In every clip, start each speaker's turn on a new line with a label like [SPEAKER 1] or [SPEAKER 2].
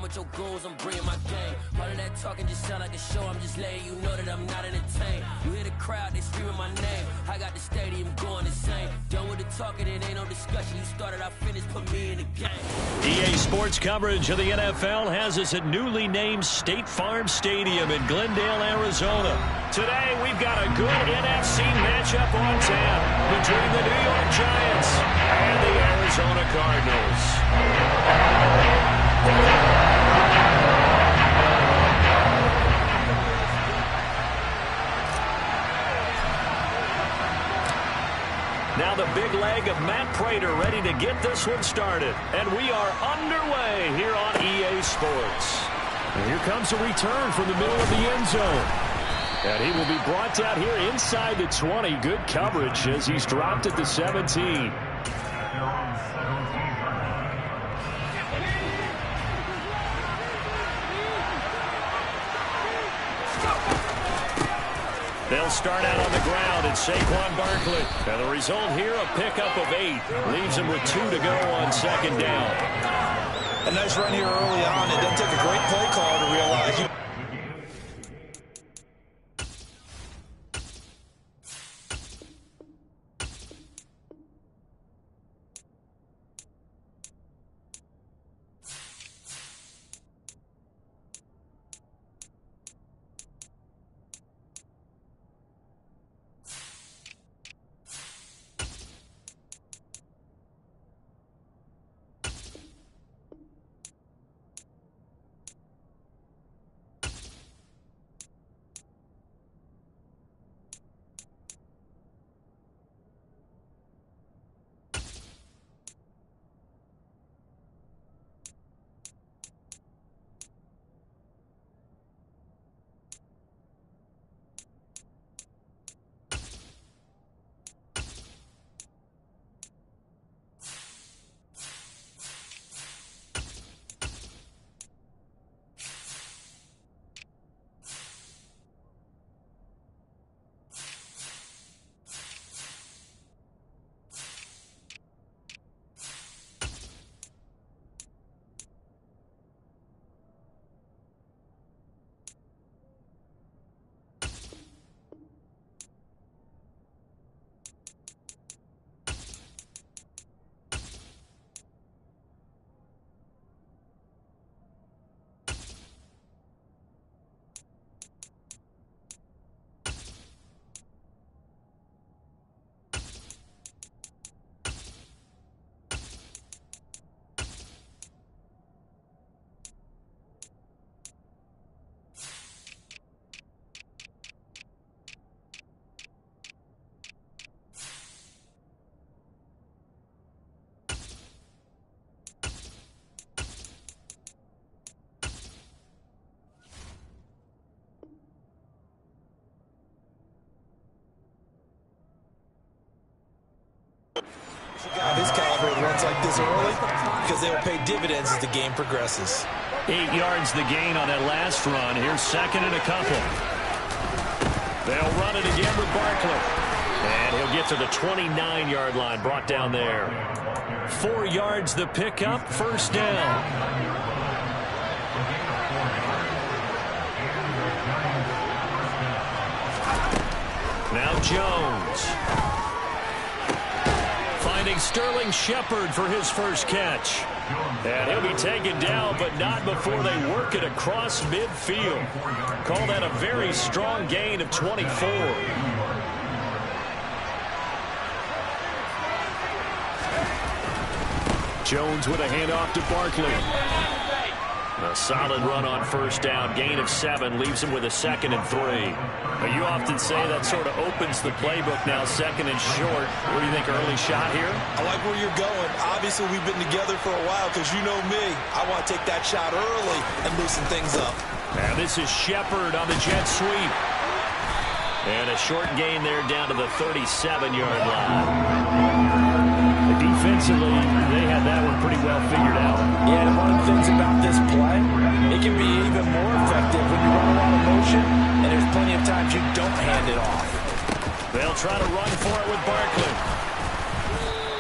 [SPEAKER 1] with your goons, I'm bringing my game. All of that talking just sound like a show, I'm just letting you know that I'm not entertained. You hear the crowd, they screaming my name. I got the stadium going insane. Done with the talking, it ain't no discussion. You started, I finished, put me in the game.
[SPEAKER 2] EA Sports coverage of the NFL has us at newly named State Farm Stadium in Glendale, Arizona. Today, we've got a good NFC matchup on tap between the New York Giants and the Arizona Cardinals. Now the big leg of Matt Prater ready to get this one started. And we are underway here on EA Sports. And here comes a return from the middle of the end zone. And he will be brought down here inside the 20. Good coverage as he's dropped at the 17. They'll start out on the ground at Saquon Barkley. And the result here, a pickup of 8. Leaves him with 2 to go on second down.
[SPEAKER 3] A nice run here early on. It doesn't take a great play call to realize you. This caliber runs like this early because they will pay dividends as the game progresses.
[SPEAKER 2] 8 yards the gain on that last run. Here's second and a couple. They'll run it again with Barkley. And he'll get to the 29-yard line, brought down there. 4 yards the pickup, first down. Now Jones. Finding Sterling Shepard for his first catch. And he'll be taken down, but not before they work it across midfield. Call that a very strong gain of 24. Jones with a handoff to Barkley. A solid run on first down. Gain of 7 leaves him with a 2nd and 3. But you often say that sort of opens the playbook now, 2nd and short. What do you think, early shot here?
[SPEAKER 3] I like where you're going. Obviously, we've been together for a while because you know me. I want to take that shot early and loosen things up.
[SPEAKER 2] And this is Shepard on the jet sweep. And a short gain there down to the 37-yard line. Defensively, they had that one pretty well figured out.
[SPEAKER 4] Yeah, and one of the things about this play, it can be even more effective when you run a lot of motion, and there's plenty of times you don't hand it off.
[SPEAKER 2] They'll try to run for it with Barkley.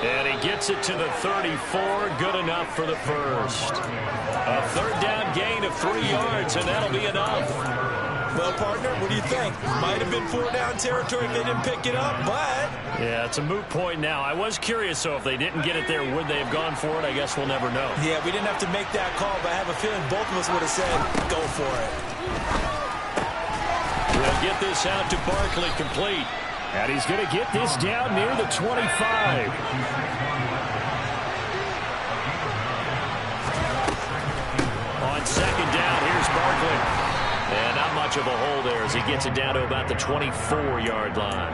[SPEAKER 2] And he gets it to the 34. Good enough for the first. A third down gain of 3 yards, and that'll be enough.
[SPEAKER 3] Well, partner, what do you think? Might have been 4-down territory if they didn't pick it up, but...
[SPEAKER 2] Yeah, it's a moot point now. I was curious, so if they didn't get it there, would they have gone for it? I guess we'll never know.
[SPEAKER 3] Yeah, we didn't have to make that call, but I have a feeling both of us would have said, go for it.
[SPEAKER 2] We'll get this out to Barkley, complete. And he's going to get this down near the 25. On second down, here's Barkley. And not much of a hole there as he gets it down to about the 24-yard line.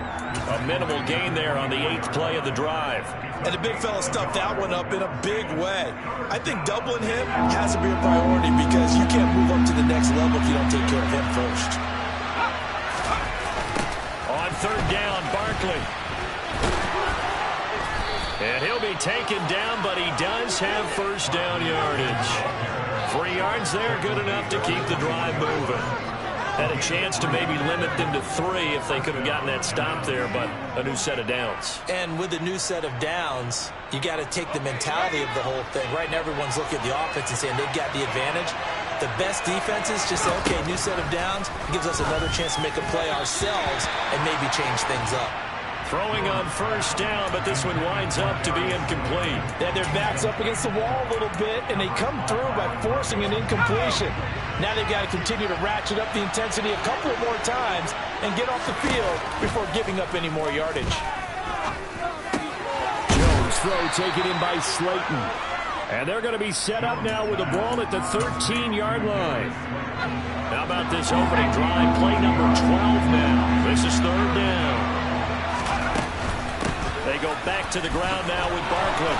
[SPEAKER 2] A minimal gain there on the 8th play of the drive.
[SPEAKER 3] And the big fella stuffed that one up in a big way. I think doubling him has to be a priority because you can't move up to the next level if you don't take care of him first.
[SPEAKER 2] On third down, Barkley. And he'll be taken down, but he does have first down yardage. 3 yards there, good enough to keep the drive moving. Had a chance to maybe limit them to 3 if they could have gotten that stop there, but a new set of downs.
[SPEAKER 3] And with the new set of downs, you got to take the mentality of the whole thing. Right now, everyone's looking at the offense and saying they've got the advantage. The best defenses just say, okay, new set of downs, gives us another chance to make a play ourselves and maybe change things up.
[SPEAKER 2] Throwing on first down, but this one winds up to be incomplete.
[SPEAKER 4] Yeah, their back's up against the wall a little bit, and they come through by forcing an incompletion. Now they've got to continue to ratchet up the intensity a couple more times and get off the field before giving up any more yardage.
[SPEAKER 2] Jones throw taken in by Slayton. And they're going to be set up now with the ball at the 13-yard line. How about this opening drive? Play number 12 now. This is third down. They go back to the ground now with Barkley.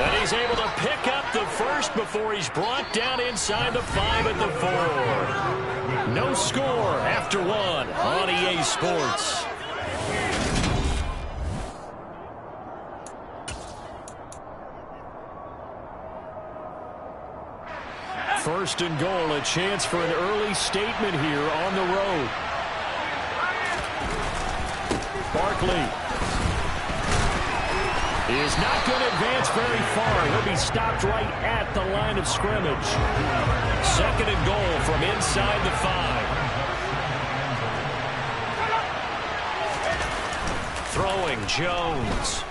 [SPEAKER 2] And he's able to pick up the first before he's brought down inside the 5 at the 4. No score after 1 on EA Sports. First and goal, a chance for an early statement here on the road. Barkley is not going to advance very far. He'll be stopped right at the line of scrimmage. Second and goal from inside the 5. Throwing Jones.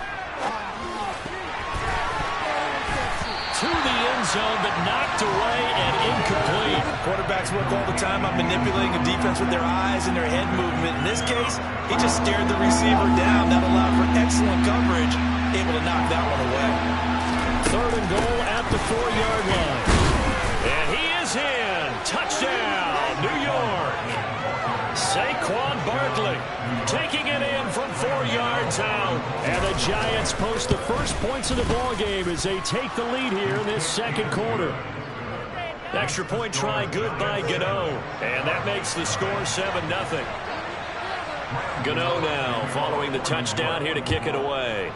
[SPEAKER 2] To the end zone, but knocked away and incomplete.
[SPEAKER 3] Quarterbacks work all the time on manipulating a defense with their eyes and their head movement. In this case, he just stared the receiver down. That allowed for excellent coverage. Able to knock that one away.
[SPEAKER 2] Third and goal at the 4-yard line. And he is in. Touchdown, New York. Saquon Barkley taking it in from 4 yards out. And the Giants post the first points of the ball game as they take the lead here in this second quarter. Extra point try good by Gano. And that makes the score 7-0. Gano now following the touchdown here to kick it away.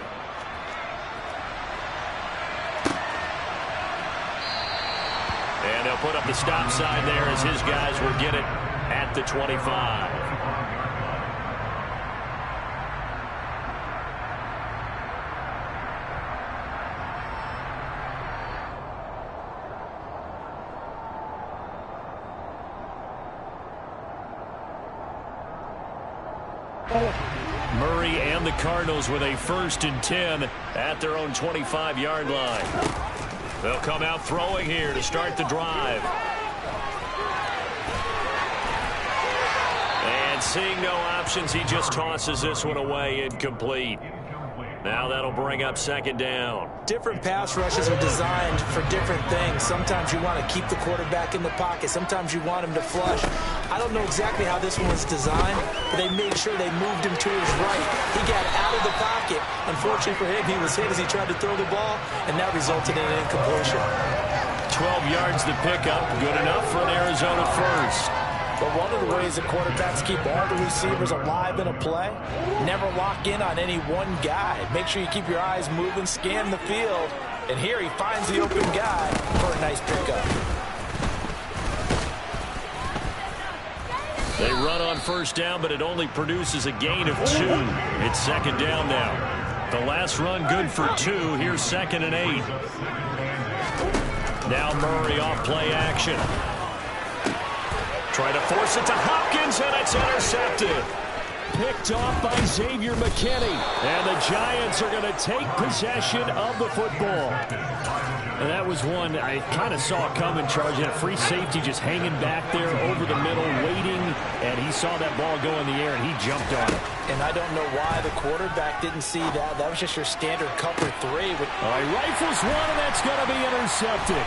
[SPEAKER 2] And they'll put up the stop sign there as his guys will get it at the 25. Murray and the Cardinals with a 1st and 10 at their own 25-yard line. They'll come out throwing here to start the drive. And seeing no options, he just tosses this one away, incomplete. Now that'll bring up second down.
[SPEAKER 3] Different pass rushes are designed for different things. Sometimes you want to keep the quarterback in the pocket. Sometimes you want him to flush. I don't know exactly how this one was designed, but they made sure they moved him to his right. He got out of the pocket. Unfortunately for him, he was hit as he tried to throw the ball, and that resulted in an incompletion.
[SPEAKER 2] 12 yards to pick up. Good enough for an Arizona first.
[SPEAKER 4] But one of the ways that quarterbacks keep all the receivers alive in a play, never lock in on any one guy. Make sure you keep your eyes moving, scan the field, and here he finds the open guy for a nice pickup.
[SPEAKER 2] They run on first down, but it only produces a gain of 2. It's second down now. The last run good for 2. Here's 2nd and 8. Now Murray off play action. Trying to force it to Hopkins, and it's intercepted. Picked off by Xavier McKinney. And the Giants are going to take possession of the football. And that was one I kind of saw coming, Charge. A free safety just hanging back there over the middle, waiting. And he saw that ball go in the air, and he jumped on it.
[SPEAKER 3] And I don't know why the quarterback didn't see that. That was just your standard cover three.
[SPEAKER 2] All right, rifles one, and that's going to be intercepted.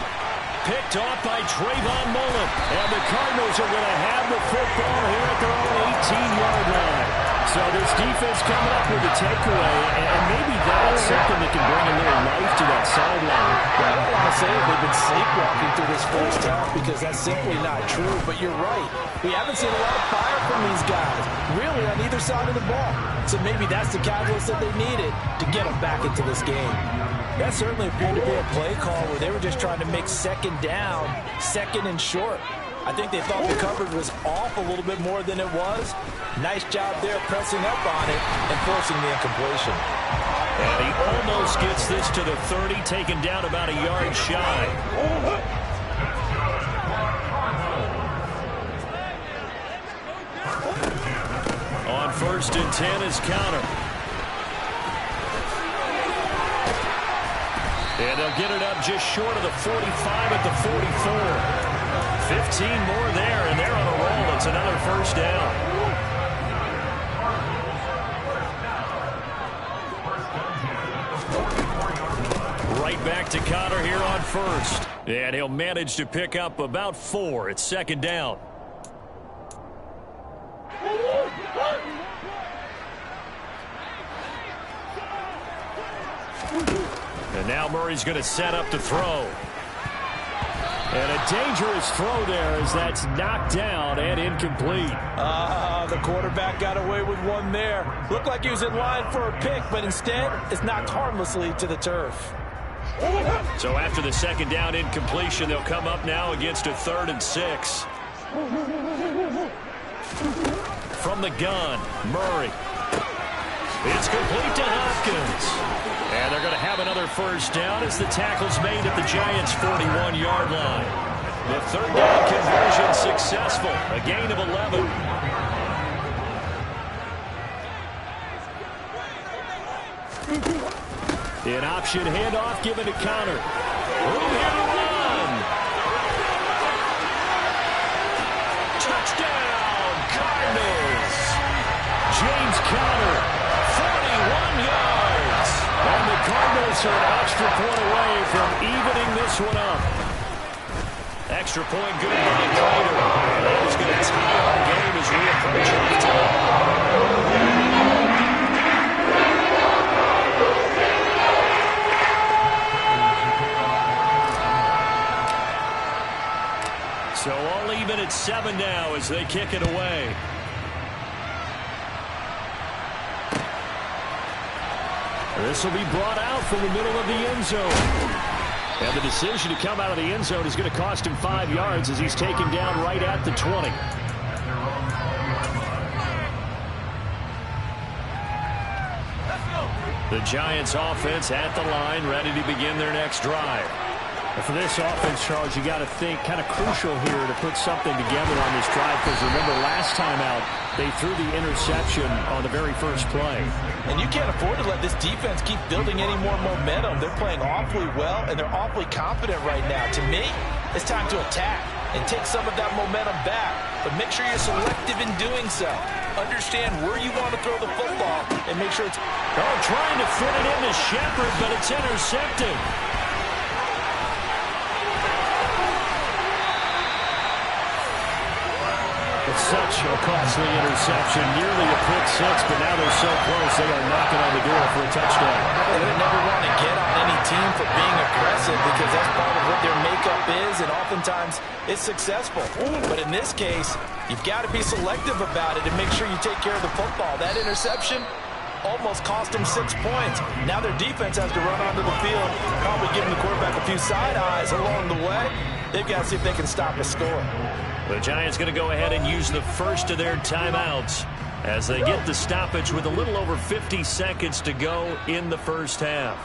[SPEAKER 2] Picked off by Trayvon Mullen. And the Cardinals are going to have the football here at their own 18-yard line. So this defense coming up with a takeaway, and maybe that's something that can bring a little life to that sideline.
[SPEAKER 3] I don't want to say that they've been sleepwalking through this first half because that's simply not true, but you're right. We haven't seen a lot of fire from these guys, really, on either side of the ball. So maybe that's the catalyst that they needed to get them back into this game. That certainly appeared to be a play call where they were just trying to make second down, second and short. I think they thought the coverage was off a little bit more than it was. Nice job there pressing up on it and forcing the incompletion.
[SPEAKER 2] And he almost gets this to the 30, taken down about a yard shy. On 1st and 10 is counter. And they'll get it up just short of the 45 at the 44. 15 more there, and they're on a roll. It's another first down. Right back to Connor here on 1st. And he'll manage to pick up about 4. It's 2nd down. And now Murray's going to set up to throw. And a dangerous throw there as that's knocked down and incomplete.
[SPEAKER 3] The quarterback got away with one there. Looked like he was in line for a pick, but instead it's knocked harmlessly to the turf.
[SPEAKER 2] So after the 2nd down incompletion, they'll come up now against a 3rd and 6. From the gun, Murray. It's complete to Hopkins. And they're going to have another first down as the tackle's made at the Giants' 41-yard line. The 3rd down conversion successful. A gain of 11. An option handoff given to Connor. Room here to run. Touchdown, Cardinals. James Conner, 41 yards. And the Cardinals are an extra point away from evening this one up. Extra point good by Prater. And that is going to tie our game as we approach halftime. So all even at 7 now as they kick it away. This will be brought out from the middle of the end zone. And the decision to come out of the end zone is going to cost him 5 yards as he's taken down right at the 20. The Giants offense at the line, ready to begin their next drive.
[SPEAKER 5] For this offense, Charles, you got to think kind of crucial here to put something together on this drive, because remember last time out they threw the interception on the very first play.
[SPEAKER 3] And you can't afford to let this defense keep building any more momentum. They're playing awfully well, and they're awfully confident right now. To me, it's time to attack and take some of that momentum back. But make sure you're selective in doing so. Understand where you want to throw the football and make sure it's...
[SPEAKER 2] Oh, trying to fit it into Shepard, but it's intercepted. It's such a costly interception, nearly a pick six, but now they're so close they are knocking on the door for a touchdown.
[SPEAKER 3] They never want to get on any team for being aggressive because that's part of what their makeup is, and oftentimes it's successful. But in this case, you've got to be selective about it and make sure you take care of the football. That interception almost cost them 6 points. Now their defense has to run onto the field, probably giving the quarterback a few side eyes along the way. They've got to see if they can stop a score.
[SPEAKER 2] The Giants going to go ahead and use the first of their timeouts as they get the stoppage with a little over 50 seconds to go in the first half.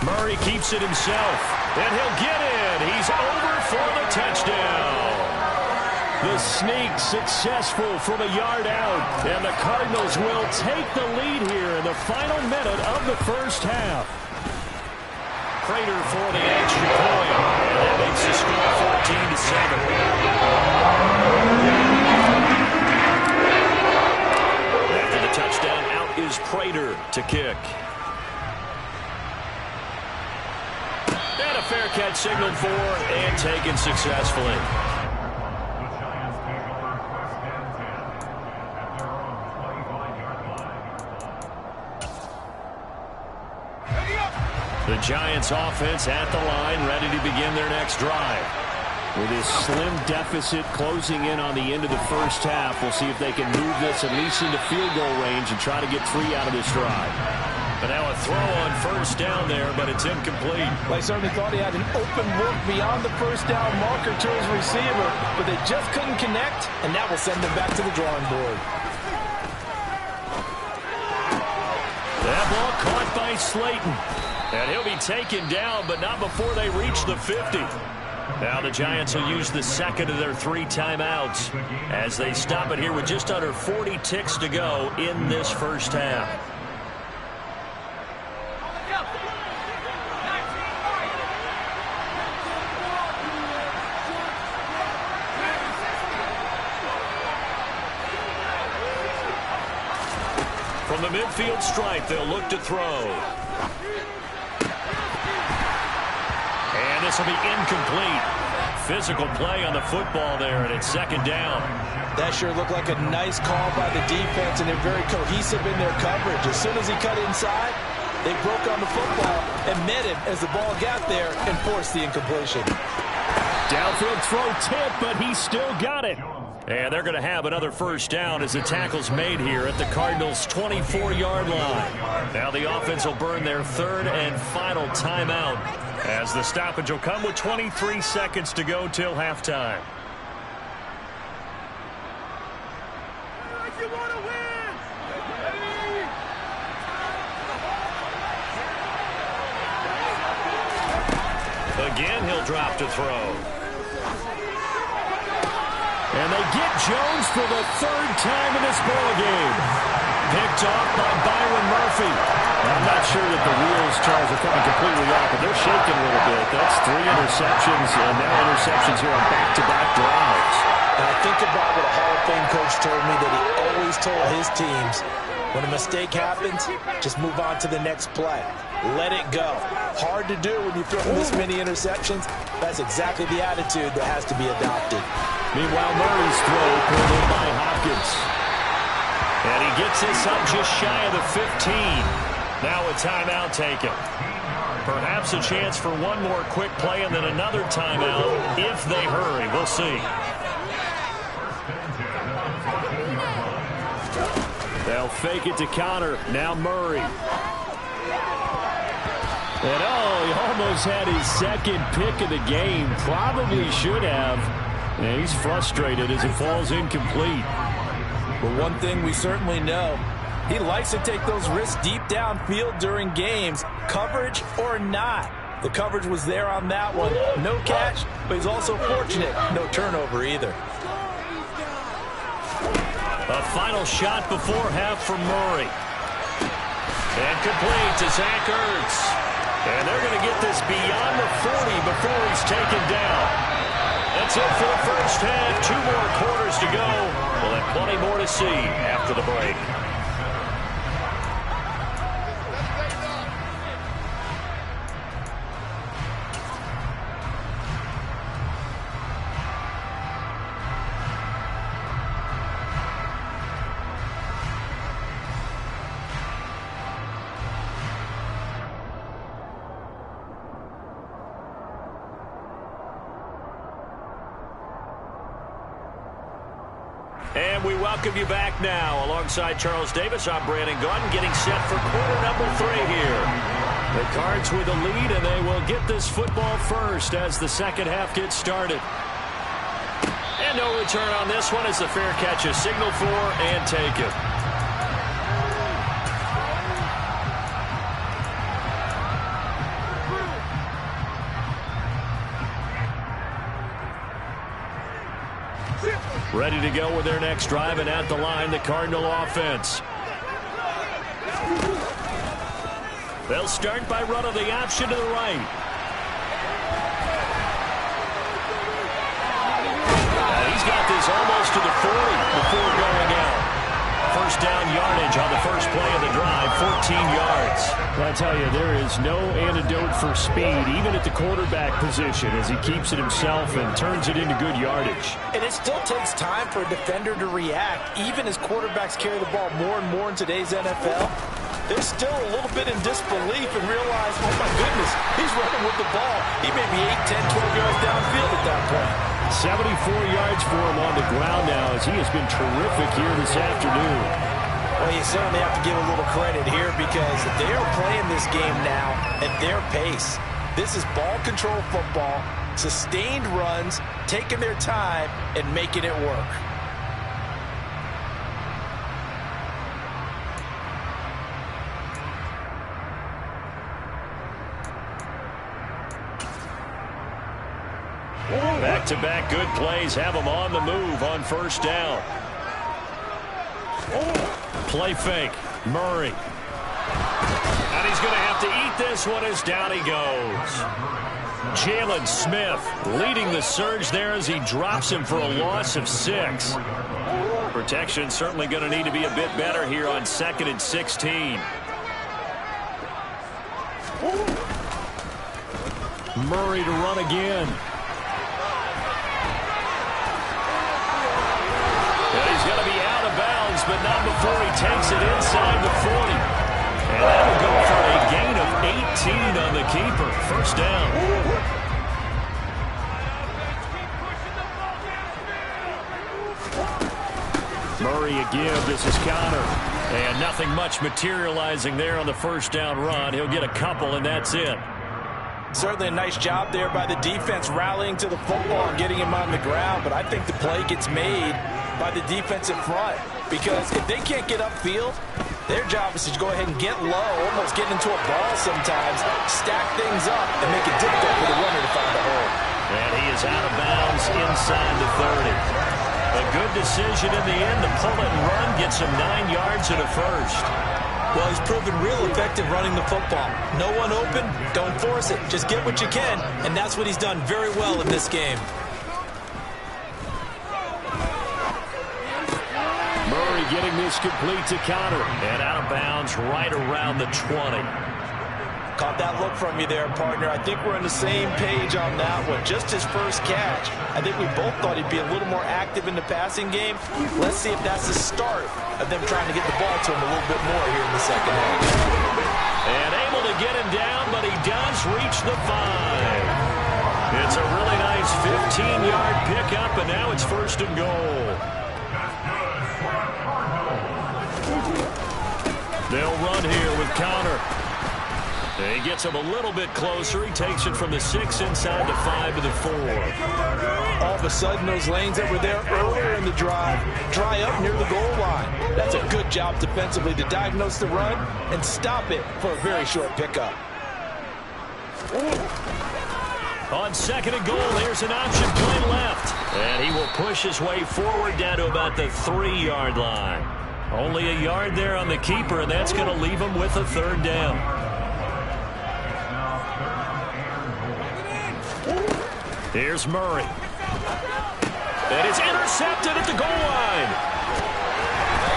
[SPEAKER 2] Murray keeps it himself. And he'll get in. He's over for the touchdown. The sneak successful from a yard out. And the Cardinals will take the lead here in the final minute of the first half. Prater for the extra point. And that makes the score 14-7. After the touchdown, out is Prater to kick. And a fair catch signaled for and taken successfully. The Giants offense at the line, ready to begin their next drive. With this slim deficit closing in on the end of the first half, we'll see if they can move this at least into field goal range and try to get 3 out of this drive. But now a throw on first down there, but it's incomplete.
[SPEAKER 4] Well, I certainly thought he had an open look beyond the first down marker to his receiver, but they just couldn't connect, and that will send them back to the drawing board.
[SPEAKER 2] That ball caught by Slayton. And he'll be taken down, but not before they reach the 50. Now the Giants will use the second of their 3 timeouts as they stop it here with just under 40 ticks to go in this first half. From the midfield stripe, they'll look to throw. And this will be incomplete. Physical play on the football there, and it's second down.
[SPEAKER 4] That sure looked like a nice call by the defense, and they're very cohesive in their coverage. As soon as he cut inside, they broke on the football and met him as the ball got there and forced the incompletion.
[SPEAKER 2] Downfield throw tip, but he still got it. And they're going to have another first down as the tackle's made here at the Cardinals' 24-yard line. Now the offense will burn their 3rd and final timeout as the stoppage will come with 23 seconds to go till halftime. Again, he'll drop to throw. And they get Jones for the 3rd time in this ballgame. Picked off by Byron Murphy. I'm not sure that the wheels, Charles, are coming completely off, but they're shaking a little bit. That's 3 interceptions, and now interceptions here on back-to-back drives.
[SPEAKER 4] Now think about what a Hall of Fame coach told me, that he always told his teams, when a mistake happens, just move on to the next play. Let it go. Hard to do when you throw this many interceptions. That's exactly the attitude that has to be adopted.
[SPEAKER 2] Meanwhile, Murray's throw pulled in by Hopkins. And he gets this up just shy of the 15. Now a timeout taken. Perhaps a chance for one more quick play and then another timeout if they hurry. We'll see. They'll fake it to Connor. Now Murray. And he almost had his 2nd pick of the game. Probably should have. And he's frustrated as it falls incomplete.
[SPEAKER 4] But one thing we certainly know, he likes to take those risks deep downfield during games, coverage or not. The coverage was there on that one. No catch, but he's also fortunate. No turnover either.
[SPEAKER 2] A final shot before half from Murray. And complete to Zach Ertz. And they're going to get this beyond the 40 before he's taken down. That's it for the first half. 2 more quarters to go. We'll have plenty more to see after the break. And we welcome you back now. Alongside Charles Davis, I'm Brandon Gaudin, getting set for quarter number 3 here. The Cards with a lead, and they will get this football first as the second half gets started. And no return on this one as the fair catch is signaled for and taken. Ready to go with their next drive, and at the line, the Cardinal offense. They'll start by running the option to the right. He's got this almost to the 40 before going out. First down yardage on the first play of the drive, 14 yards.
[SPEAKER 5] Well, I tell you, there is no antidote for speed, even at the quarterback position, as he keeps it himself and turns it into good yardage.
[SPEAKER 3] And it still takes time for a defender to react, even as quarterbacks carry the ball more and more in today's NFL. They're still a little bit in disbelief and realize, oh my goodness, he's running with the ball. He may be 8, 10, 12 yards downfield at that point.
[SPEAKER 5] 74 yards for him on the ground now, as he has been terrific here this afternoon.
[SPEAKER 3] Well, you certainly have to give a little credit here because they are playing this game now at their pace. This is ball control football, sustained runs, taking their time and making it work.
[SPEAKER 2] Back-to-back good plays have them on the move on first down. Play fake. Murray. And he's going to have to eat this one as down he goes. Jalen Smith leading the surge there as he drops him for a loss of 6. Protection certainly going to need to be a bit better here on 2nd and 16.
[SPEAKER 5] Murray to run again.
[SPEAKER 2] He's going to be out of bounds, but not before he takes it inside the 40. And that'll go for a gain of 18 on the keeper. First down.
[SPEAKER 5] Murray a give. This is Connor.
[SPEAKER 2] And nothing much materializing there on the first down run. He'll get a couple, and that's it.
[SPEAKER 3] Certainly a nice job there by the defense rallying to the football and getting him on the ground, but I think the play gets made by the defensive front because if they can't get upfield, their job is to go ahead and get low, almost get into a ball sometimes, stack things up, and make it difficult for the runner to find a hole.
[SPEAKER 2] And he is out of bounds inside the 30. A good decision in the end to pull it and run, gets him 9 yards and a first.
[SPEAKER 3] Well, he's proven real effective running the football. No one open, don't force it. Just get what you can, and that's what he's done very well in this game.
[SPEAKER 5] Murray getting this complete to Connor.
[SPEAKER 2] And out of bounds right around the 20.
[SPEAKER 3] Caught that look from you there, partner. I think we're on the same page on that one. Just his first catch. I think we both thought he'd be a little more active in the passing game. Let's see if that's the start of them trying to get the ball to him a little bit more here in the second half.
[SPEAKER 2] And able to get him down, but he does reach the 5. It's a really nice 15-yard pickup, and now it's first and goal. They'll run here with Connor. He gets him a little bit closer. He takes it from the 6 inside the 5 to the 4.
[SPEAKER 3] All of a sudden, those lanes that were there earlier in the drive dry up near the goal line. That's a good job defensively to diagnose the run and stop it for a very short pickup.
[SPEAKER 2] On 2nd and goal, there's an option play left. And he will push his way forward down to about the 3-yard line. Only a yard there on the keeper, and that's going to leave him with a 3rd down. Here's Murray. And it's intercepted at the goal line.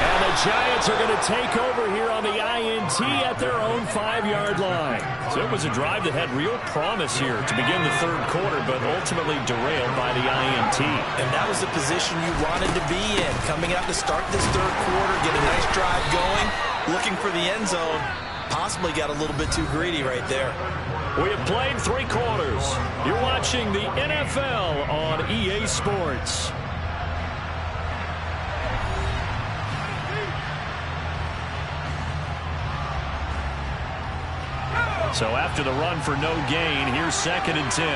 [SPEAKER 5] And the Giants are going to take over here on the INT at their own 5-yard line.
[SPEAKER 2] So it was a drive that had real promise here to begin the 3rd quarter, but ultimately derailed by the INT.
[SPEAKER 3] And that was the position you wanted to be in. Coming out to start this 3rd quarter, get a nice drive going, looking for the end zone. Possibly got a little bit too greedy right there.
[SPEAKER 2] We have played 3 quarters. You're watching the NFL on EA Sports. So after the run for no gain, here's 2nd and 10.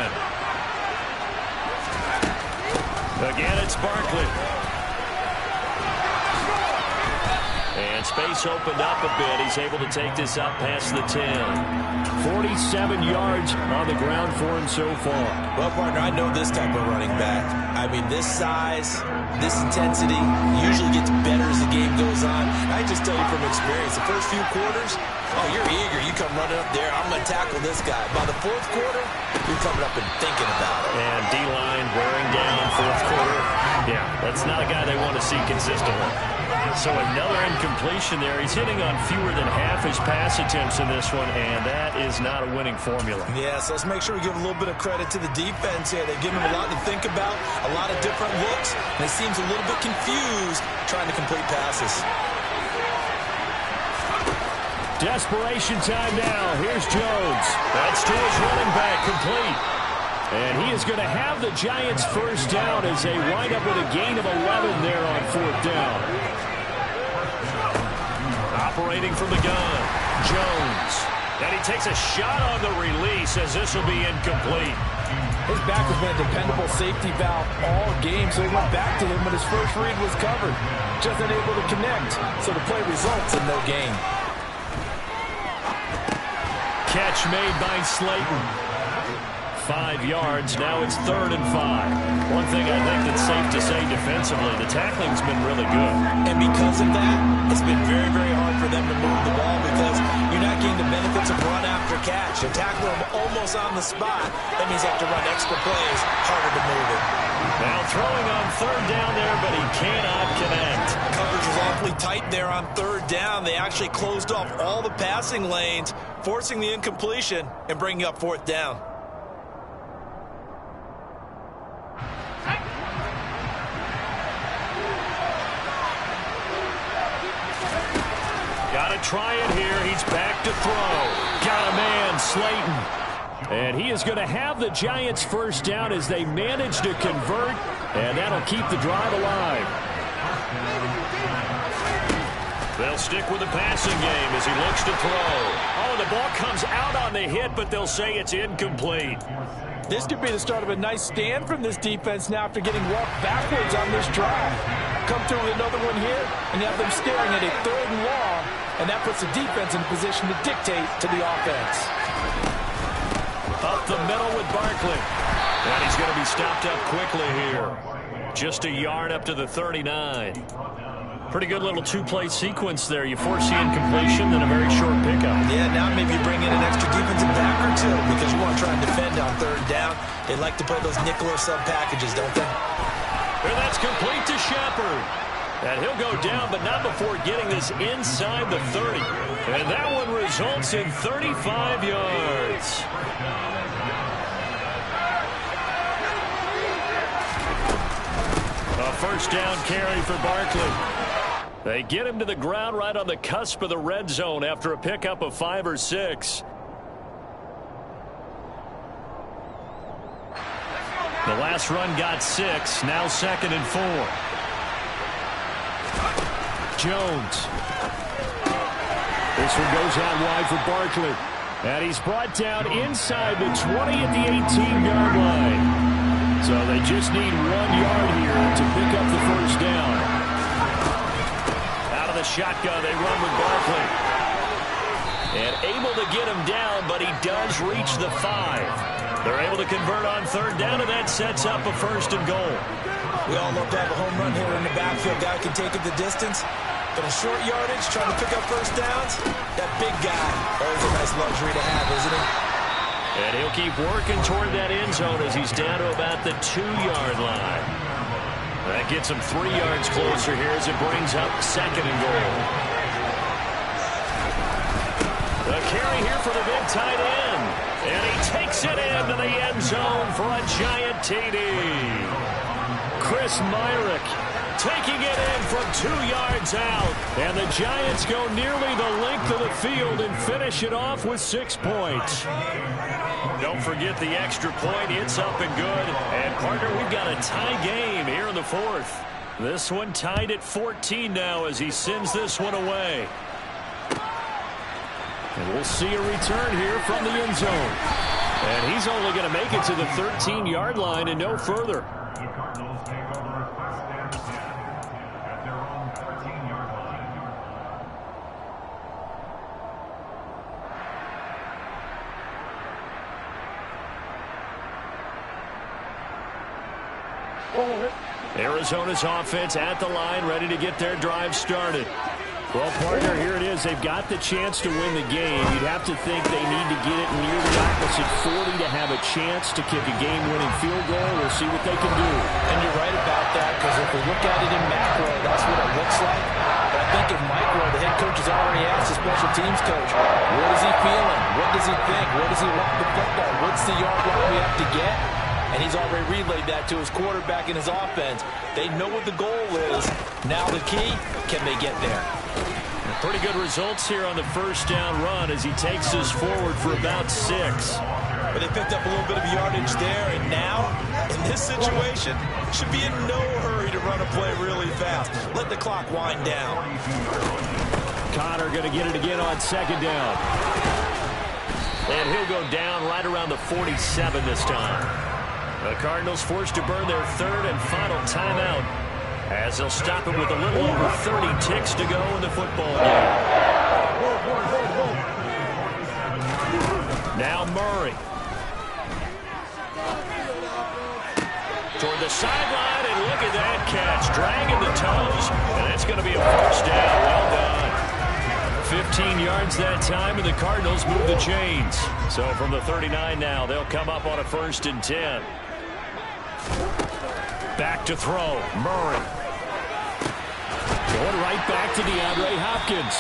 [SPEAKER 2] Again, it's Barkley. And space opened up a bit. He's able to take this up past the 10. 47 yards on the ground for him so far.
[SPEAKER 3] Well, partner, I know this type of running back. I mean, this size, this intensity usually gets better as the game goes on. I just tell you from experience, the first few quarters, oh, you're eager. You come running up there, I'm going to tackle this guy. By the fourth quarter, you're coming up and thinking about it.
[SPEAKER 2] And D-line wearing down fourth quarter. Yeah, that's not a guy they want to see consistently. So another incompletion there. He's hitting on fewer than half his pass attempts in this one, and that is not a winning formula.
[SPEAKER 3] Yeah, so let's make sure we give a little bit of credit to the defense here. They give him a lot to think about, a lot of different looks, and he seems a little bit confused trying to complete passes.
[SPEAKER 2] Desperation time now. Here's Jones. That's to his running back, complete. And he is going to have the Giants first down as they wind up with a gain of 11 there on fourth down. Operating from the gun, Jones. And he takes a shot on the release as this will be incomplete.
[SPEAKER 3] His back has been a dependable safety valve all game, so he went back to him when his first read was covered. Just unable to connect, so the play results in no gain.
[SPEAKER 2] Catch made by Slayton. 5 yards. Now it's 3rd and 5. One thing I think that's safe to say defensively, the tackling's been really good. And because of that, it's been very, very hard for them to move the ball because you're not getting the benefits of run after catch. You're tackling them almost on the spot. That means you have to run extra plays, harder to move it. Now throwing on 3rd down there, but he cannot connect. Coverage was awfully tight there on 3rd down. They actually closed off all the passing lanes, forcing the incompletion and bringing up 4th down. Got to try it here. He's back to throw. Got a man, Slayton. And he is going to have the Giants first down as they manage to convert, and that'll keep the drive alive. They'll stick with the passing game as he looks to throw. Oh, the ball comes out on the hit, but they'll say it's incomplete.
[SPEAKER 3] This could be the start of a nice stand from this defense now after getting walked backwards on this drive. Come through with another one here, and you have them staring at a 3rd and long, and that puts the defense in a position to dictate to the offense.
[SPEAKER 2] Up the middle with Barkley. And he's going to be stopped up quickly here. Just a yard up to the 39. Pretty good little two-play sequence there. You force the incompletion, then a very short pickup.
[SPEAKER 3] Yeah, now maybe you bring in an extra defensive back or two because you want to try and defend on 3rd down. They like to play those nickel or sub packages, don't they?
[SPEAKER 2] And that's complete to Shepard. And he'll go down, but not before getting this inside the 30. And that one results in 35 yards. A first down carry for Barkley. They get him to the ground right on the cusp of the red zone after a pickup of 5 or 6. The last run got 6. Now 2nd and 4. Jones. This one goes out wide for Barkley. And he's brought down inside the 20 at the 18-yard line. So they just need 1 yard here to pick up the first down. Out of the shotgun, they run with Barkley. And able to get him down, but he does reach the 5. They're able to convert on 3rd down, and that sets up a 1st and goal.
[SPEAKER 3] We all love to have a home run hitter in the backfield. Guy can take it the distance. But a short yardage, trying to pick up first downs, that big guy, always a nice luxury to have, isn't it?
[SPEAKER 2] And he'll keep working toward that end zone as he's down to about the 2-yard line. That gets him 3 yards closer here as it brings up 2nd and goal. The carry here for the big tight end. And he takes it into the end zone for a giant TD. Chris Myrick taking it in from 2 yards out. And the Giants go nearly the length of the field and finish it off with 6 points. Don't forget the extra point. It's up and good. And, partner, we've got a tie game here in the 4th. This one tied at 14 now as he sends this one away. And we'll see a return here from the end zone. And he's only going to make it to the 13-yard line and no further. Arizona's offense at the line, ready to get their drive started. Well, partner, here it is. They've got the chance to win the game. You'd have to think they need to get it near the opposite 40 to have a chance to kick a game-winning field goal. We'll see what they can do.
[SPEAKER 3] And you're right about that, because if we look at it in macro, that's what it looks like. But I think in micro, the head coach has already asked the special teams coach, what is he feeling? What does he think? Where does he want the football? What's the yard line we have to get? And he's already relayed that to his quarterback and his offense. They know what the goal is. Now the key, can they get there?
[SPEAKER 2] Pretty good results here on the first down run as he takes us forward for about 6.
[SPEAKER 4] But they picked up a little bit of yardage there, and now, in this situation, should be in no hurry to run a play really fast. Let the clock wind down.
[SPEAKER 2] Connor going to get it again on second down. And he'll go down right around the 47 this time. The Cardinals forced to burn their third and final timeout, as they'll stop it with a little over 30 ticks to go in the football game. Now Murray. Toward the sideline, and look at that catch. Dragging the toes, and that's going to be a first down. Well done. 15 yards that time, and the Cardinals move the chains. So from the 39 now, they'll come up on a 1st and 10. Back to throw, Murray. Going right back to DeAndre Hopkins.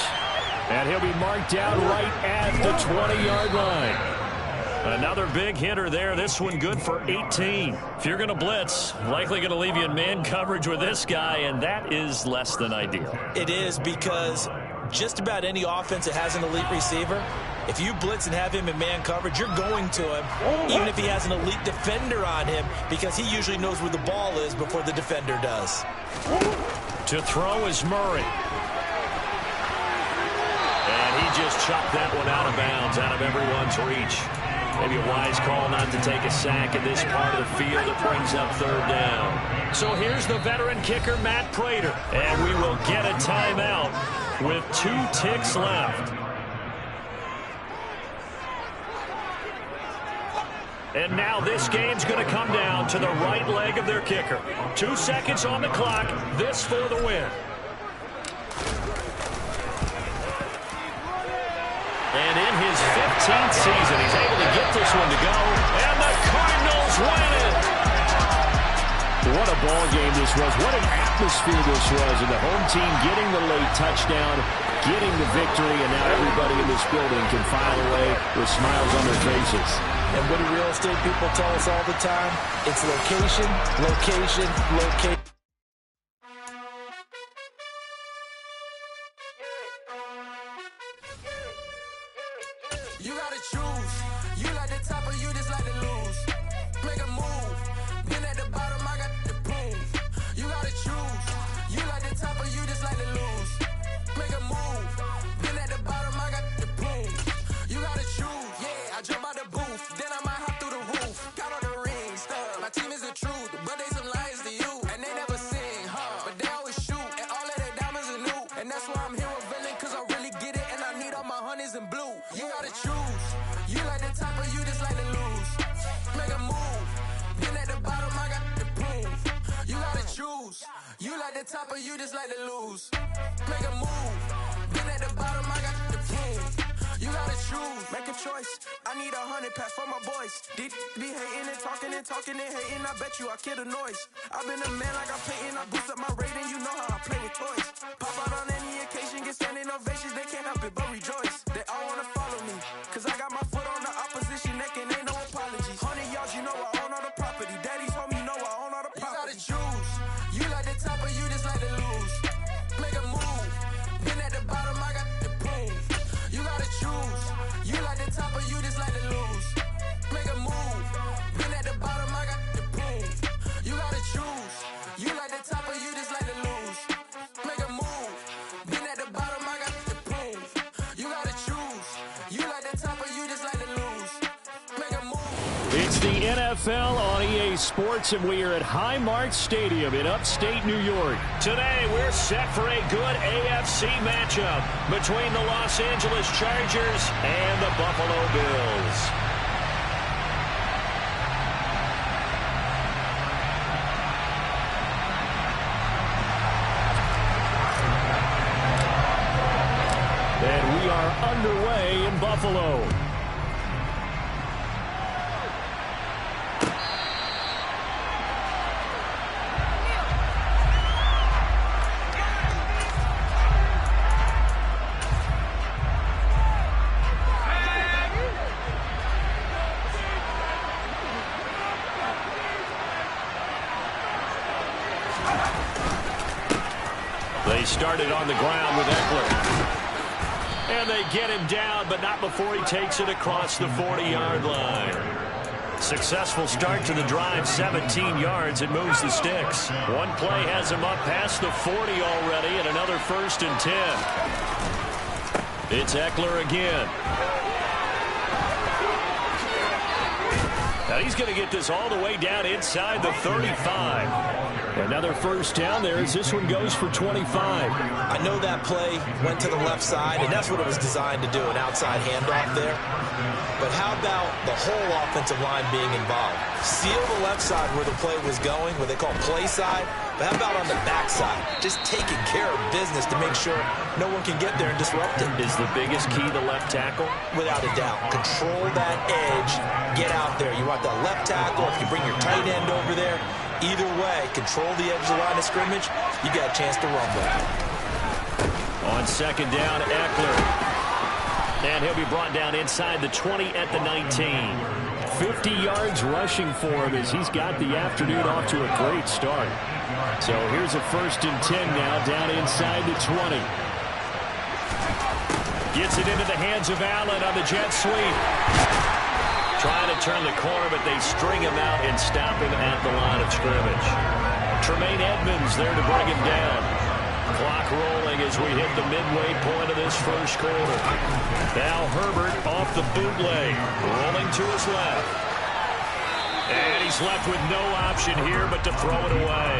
[SPEAKER 2] And he'll be marked down right at the 20-yard line. Another big hitter there. This one good for 18. If you're going to blitz, likely going to leave you in man coverage with this guy, and that is less than ideal.
[SPEAKER 3] It is, because just about any offense that has an elite receiver, if you blitz and have him in man coverage, you're going to him, even if he has an elite defender on him, because he usually knows where the ball is before the defender does.
[SPEAKER 2] To throw is Murray. And he just chopped that one out of bounds, out of everyone's reach. Maybe a wise call not to take a sack in this part of the field that brings up third down. So here's the veteran kicker, Matt Prater. And we will get a timeout with 2 ticks left. And now this game's going to come down to the right leg of their kicker. 2 seconds on the clock. This for the win. And in his 15th season, he's able to get this one to go. And the Cardinals win it. What a ball game this was. What an atmosphere this was. And the home team getting the late touchdown, getting the victory, and now everybody in this building can file away with smiles on their faces.
[SPEAKER 3] And what do real estate people tell us all the time? It's location, location, location.
[SPEAKER 1] You gotta choose. You like the top or you just like to lose. Make a move. Been at the bottom, I got the proof. You gotta choose. You like the top or you just like to lose. Make a move. Been at the bottom, I got the proof. You gotta choose. Yeah, I jump out the booth. Then I might hop through the roof. Count on the rings, stuff. My team is the truth, but they some liars to you. And they never sing, huh? But they always shoot. And all of their diamonds are new. And that's why I'm here revealing, cause I really get it. And I need all my honeys in blue. You gotta choose. You like the top or you just like to lose. Make a move. Been at the bottom, I got the proof. You gotta choose. You like the top or you just like to lose. Make a move. Been at the bottom, I got the proof. You gotta choose. Make a choice. I need 100 pass for my boys. These be hating and talking and hating. I bet you I kill the noise. I've been a man like I'm painting. I boost up my rating. You know how I play with toys. Pop out on any occasion, get standing ovations. They can't help it but rejoice. They all wanna follow me, cause I got my foot on the opposition neck and ain't no apologies. 100 yards, you know I own all the property. Daddy's home, you know I own all the property. You gotta choose. You like the top or you just like to lose. Make a move. Been at the bottom, I got the proof. You gotta choose. You like the top or you just like to lose. Make a move. Been at the bottom, I got the proof. You gotta choose. You like the top or you just like to lose. Make a move. Been at the bottom, I got the proof. You gotta choose. You like the top or you just like to lose. Make a move.
[SPEAKER 2] It's the NFL on EA Sports, and we are at Highmark Stadium in upstate New York. Today, we're set for a good AFC matchup between the Los Angeles Chargers and the Buffalo Bills. are underway in Buffalo. They started on the ground with Eckler. And they get him down, but not before he takes it across the 40-yard line. Successful start to the drive, 17 yards, and moves the sticks. One play has him up past the 40 already, and another 1st and 10. It's Eckler again. Now he's going to get this all the way down inside the 35. Another 1st down there as this one goes for 25.
[SPEAKER 3] I know that play went to the left side, and that's what it was designed to do, an outside handoff there. But how about the whole offensive line being involved? Seal the left side where the play was going, what they call play side. But how about on the back side? Just taking care of business to make sure no one can get there and disrupt it.
[SPEAKER 2] Is the biggest key the left tackle?
[SPEAKER 3] Without a doubt. Control that edge. Get out there. You want that left tackle. If you bring your tight end over there, either way, control the edge of the line of scrimmage, you got a chance to rumble.
[SPEAKER 2] On 2nd down, Eckler. And he'll be brought down inside the 20 at the 19. 50 yards rushing for him as he's got the afternoon off to a great start. So here's a 1st and 10 now down inside the 20. Gets it into the hands of Allen on the jet sweep. Trying to turn the corner, but they string him out and stop him at the line of scrimmage. Tremaine Edmonds there to bring him down. Clock rolling as we hit the midway point of this 1st quarter. Now Herbert off the bootleg, rolling to his left. And he's left with no option here but to throw it away.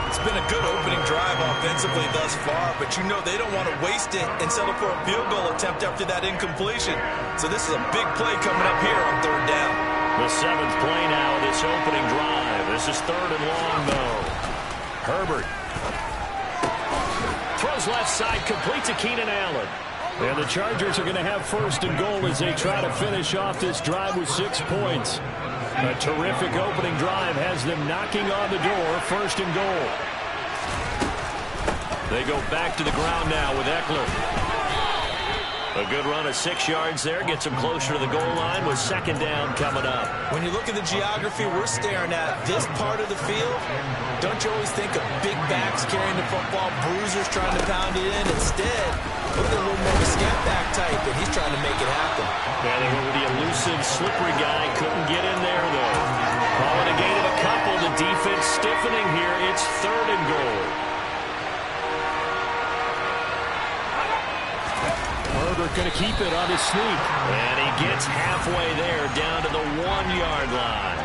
[SPEAKER 3] It's been a good opening drive offensively thus far, but you know they don't want to waste it and settle for a field goal attempt after that incompletion. So this is a big play coming up here on 3rd down.
[SPEAKER 2] The 7th play now of this opening drive. This is 3rd and long, though. Herbert throws left side, complete to Keenan Allen. And the Chargers are going to have 1st and goal as they try to finish off this drive with 6 points. A terrific opening drive has them knocking on the door. 1st and goal. They go back to the ground now with Eckler. A good run of 6 yards there. Gets them closer to the goal line with 2nd down coming up.
[SPEAKER 3] When you look at the geography we're staring at, this part of the field, don't you always think of big backs carrying the football, bruisers trying to pound it in? Instead, look at a little more of a scat back type, and he's trying to make it happen.
[SPEAKER 2] Yeah, they went with the elusive, slippery guy. Couldn't get in there, though. Calling a gain of a couple. The defense stiffening here. It's 3rd and goal. Herbert going to keep it on his sneak. And he gets halfway there down to the 1-yard line.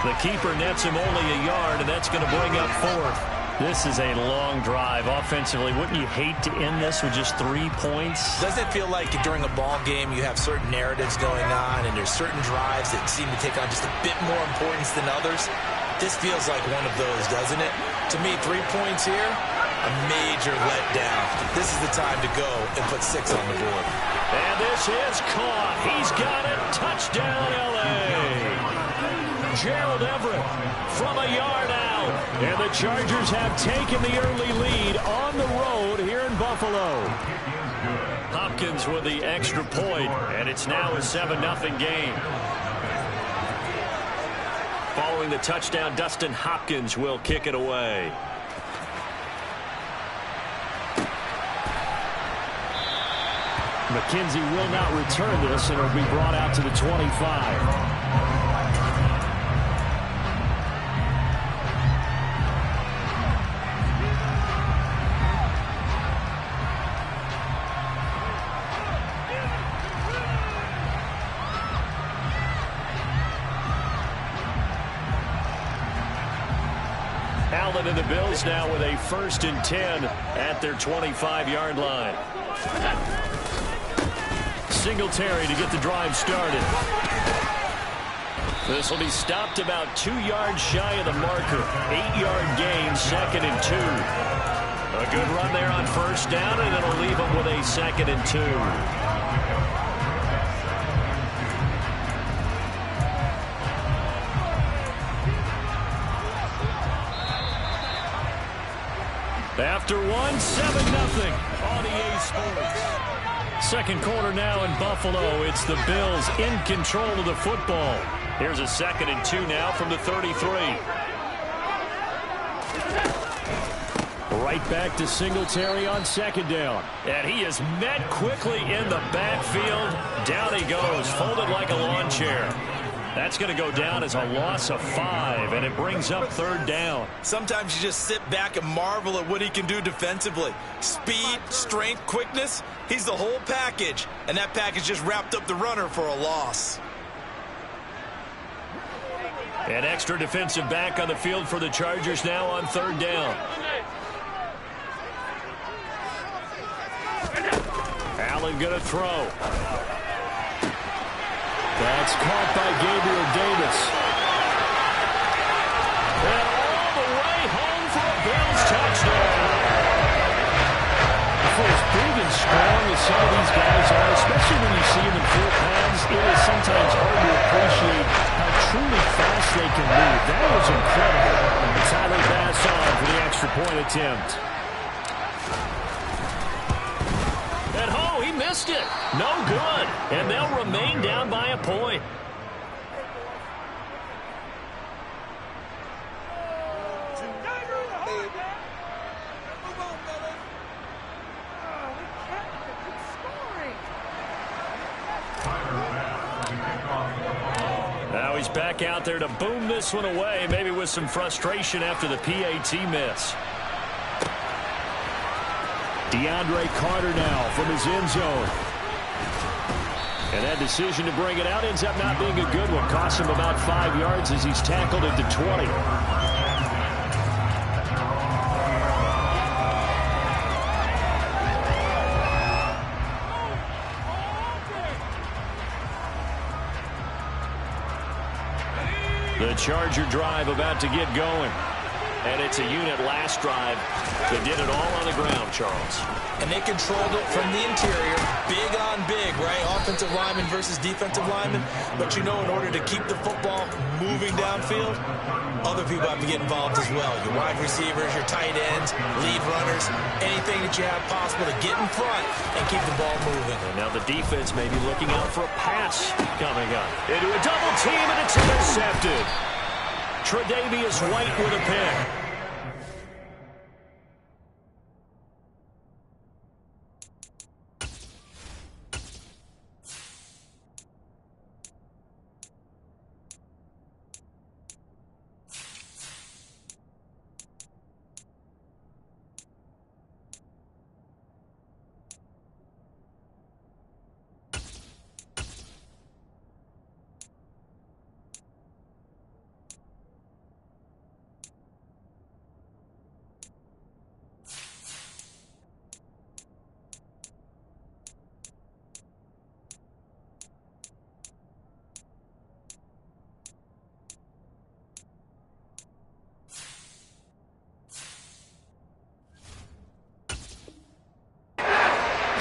[SPEAKER 2] The keeper nets him only a yard, and that's going to bring up 4th. This is a long drive offensively. Wouldn't you hate to end this with just 3 points?
[SPEAKER 3] Doesn't it feel like during a ball game you have certain narratives going on and there's certain drives that seem to take on just a bit more importance than others? This feels like one of those, doesn't it? To me, 3 points here, a major letdown. This is the time to go and put 6 on the board.
[SPEAKER 2] And this is caught. He's got it. Touchdown, L.A. Gerald Everett from a yard out. And the Chargers have taken the early lead on the road here in Buffalo. Hopkins with the extra point, and it's now a 7-0 game. Following the touchdown, Dustin Hopkins will kick it away. McKenzie will not return this, and it'll be brought out to the 25. Allen and the Bills now with a 1st and 10 at their 25-yard line. Singletary to get the drive started. This will be stopped about 2 yards shy of the marker. 8-yard gain, 2nd and 2. A good run there on 1st down, and it'll leave them with a 2nd and 2. After one, 7-0 on EA Sports. Second quarter now in Buffalo. It's the Bills in control of the football. Here's a 2nd and 2 now from the 33. Right back to Singletary on 2nd down. And he is met quickly in the backfield. Down he goes, folded like a lawn chair. That's going to go down as a loss of 5, and it brings up 3rd down.
[SPEAKER 3] Sometimes you just sit back and marvel at what he can do defensively. Speed, strength, quickness, he's the whole package. And that package just wrapped up the runner for a loss.
[SPEAKER 2] An extra defensive back on the field for the Chargers now on 3rd down. Allen going to throw. That's caught by Gabriel Davis. And all the way home for a Bills touchdown. For as big and strong as some of these guys are, especially when you see them in full pads, it is sometimes hard to appreciate how truly fast they can move. That was incredible. And Tyler Bass on for the extra point attempt. And oh, he missed it. No good. And they'll remain down by a point. Now he's back out there to boom this one away, maybe with some frustration after the PAT miss. DeAndre Carter now from his end zone. And that decision to bring it out ends up not being a good one. Cost him about 5 yards as he's tackled at the 20. The Charger drive about to get going. And it's a unit last drive that did it all on the ground, Charles.
[SPEAKER 3] And they controlled it from the interior. Big on big, right? Offensive lineman versus defensive lineman. But you know, in order to keep the football moving downfield, other people have to get involved as well. Your wide receivers, your tight ends, lead runners, anything that you have possible to get in front and keep the ball moving.
[SPEAKER 2] And now the defense may be looking out for a pass coming up. Into a double team, and it's intercepted. Tre'Davious White with a pick.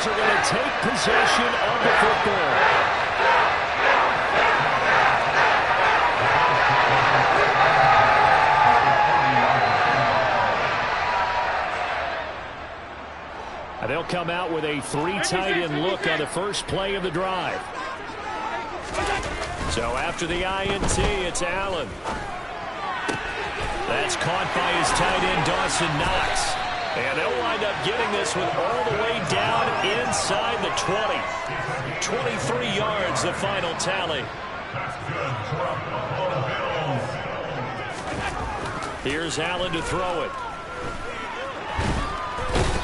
[SPEAKER 2] Are going to take possession of the football. And they'll come out with a 3 tight end look on the first play of the drive. So after the INT, it's Allen. That's caught by his tight end, Dawson Knox. And they'll wind up getting this one all the way down inside the 20. 23 yards, the final tally. Here's Allen to throw it.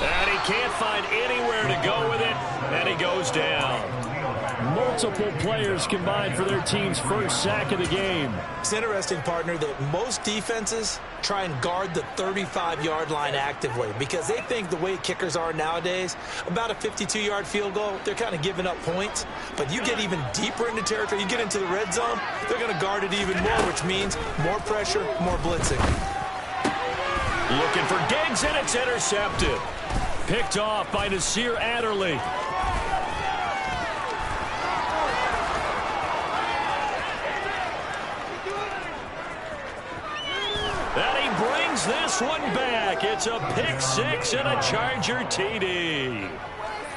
[SPEAKER 2] And he can't find anywhere to go with it, and he goes down. Multiple players combined for their team's first sack of the game.
[SPEAKER 3] It's interesting, partner, that most defenses try and guard the 35-yard line actively because they think the way kickers are nowadays, about a 52-yard field goal, they're kind of giving up points. But you get even deeper into territory, you get into the red zone, they're going to guard it even more, which means more pressure, more blitzing.
[SPEAKER 2] Looking for Diggs, and it's intercepted. Picked off by Nasir Adderley. brings this one back. It's a pick six and a Charger TD.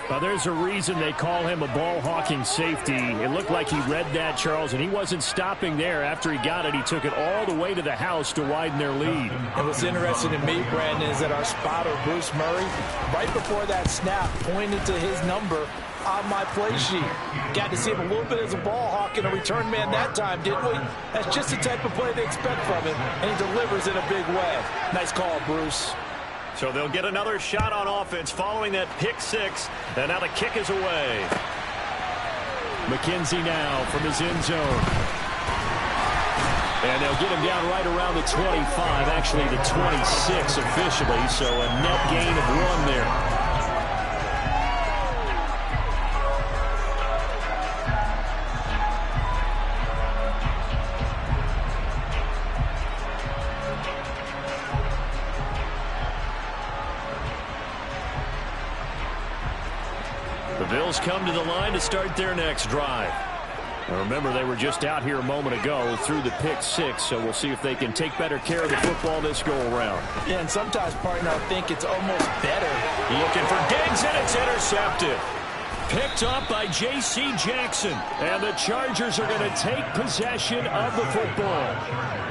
[SPEAKER 5] Well, there's a reason they call him a ball-hawking safety. It looked like he read that, Charles, and he wasn't stopping there. After he got it, he took it all the way to the house to widen their lead.
[SPEAKER 3] And what's interesting to me, Brandon, is that our spotter, Bruce Murray, right before that snap, pointed to his number on my play sheet. Got to see him a little bit as a ball hawk and a return man that time, didn't we? That's just the type of play they expect from him, and he delivers in a big way. Nice call, Bruce.
[SPEAKER 2] So they'll get another shot on offense following that pick six, and now the kick is away.
[SPEAKER 5] McKenzie now from his end zone. And they'll get him down right around the 25, actually the 26 officially, so a net gain of 1 there. The Bills come to the line to start their next drive. Now remember, they were just out here a moment ago through the pick six, so we'll see if they can take better care of the football this go-around.
[SPEAKER 3] Yeah, and sometimes, partner, I think it's almost better.
[SPEAKER 2] Looking for Diggs, and it's intercepted. Picked up by J.C. Jackson. And the Chargers are going to take possession of the football.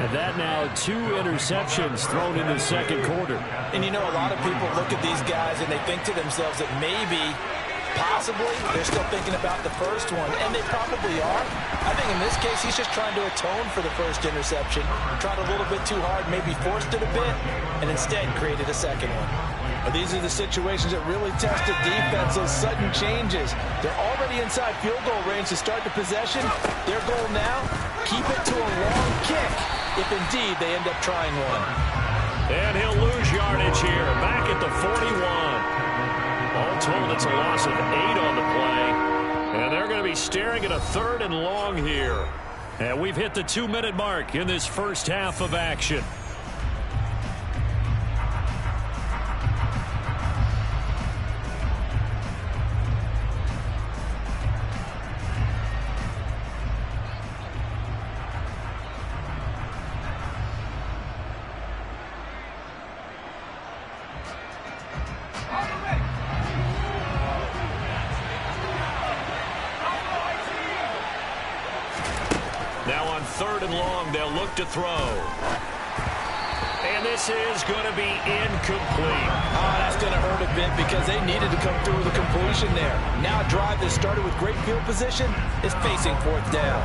[SPEAKER 5] And that now 2 interceptions thrown in the second quarter.
[SPEAKER 3] And you know, a lot of people look at these guys and they think to themselves that maybe, possibly, they're still thinking about the first one, and they probably are. I think in this case, he's just trying to atone for the first interception, tried a little bit too hard, maybe forced it a bit, and instead created a second one. But these are the situations that really test the defense, those sudden changes. They're already inside field goal range to start the possession. Their goal now, keep it to a long kick, if indeed they end up trying one.
[SPEAKER 2] And he'll lose yardage here, back at the 41. All told, it's a loss of 8 on the play. And they're going to be staring at a 3rd and long here. And we've hit the 2-minute mark in this first half of action. Now on 3rd and long, they'll look to throw. And this is going to be incomplete.
[SPEAKER 3] Oh, that's going to hurt a bit because they needed to come through with a completion there. Now a drive that started with great field position is facing 4th down.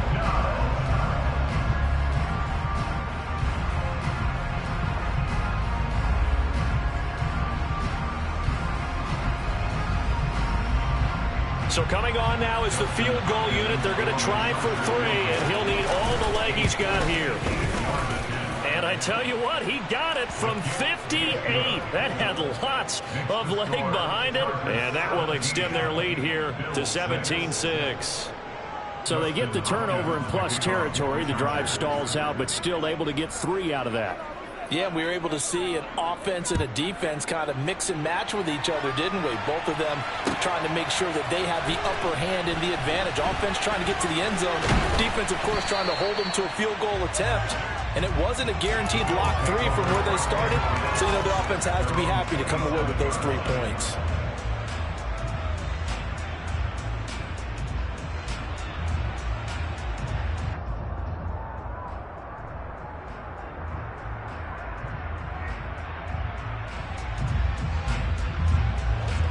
[SPEAKER 2] So coming on now is the field goal unit. They're going to try for 3, and he'll need all the leg he's got here. And I tell you what, he got it from 58. That had lots of leg behind it, and that will extend their lead here to 17-6.
[SPEAKER 5] So they get the turnover in plus territory. The drive stalls out, but still able to get 3 out of that.
[SPEAKER 3] Yeah, we were able to see an offense and a defense kind of mix and match with each other, didn't we? Both of them trying to make sure that they have the upper hand and the advantage. Offense trying to get to the end zone. Defense, of course, trying to hold them to a field goal attempt. And it wasn't a guaranteed lock 3 from where they started. So, you know, the offense has to be happy to come away with those 3 points.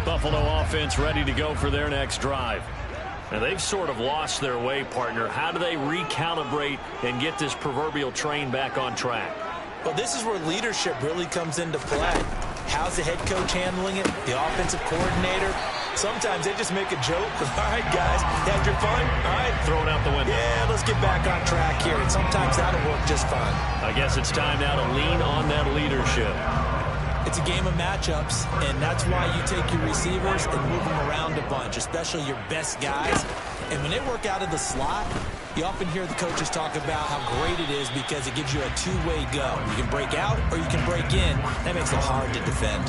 [SPEAKER 2] Buffalo offense ready to go for their next drive. Now they've sort of lost their way, partner. How do they recalibrate and get this proverbial train back on track?
[SPEAKER 3] Well, this is where leadership really comes into play. How's the head coach handling it? The offensive coordinator? Sometimes they just make a joke. All right, guys, had your fun? All right.
[SPEAKER 2] Throw it out the window.
[SPEAKER 3] Yeah, let's get back on track here. And sometimes that'll work just fine.
[SPEAKER 2] I guess it's time now to lean on that leadership.
[SPEAKER 3] It's a game of matchups, and that's why you take your receivers and move them around a bunch, especially your best guys. And when they work out of the slot, you often hear the coaches talk about how great it is because it gives you a two-way go. You can break out or you can break in. That makes it hard to defend.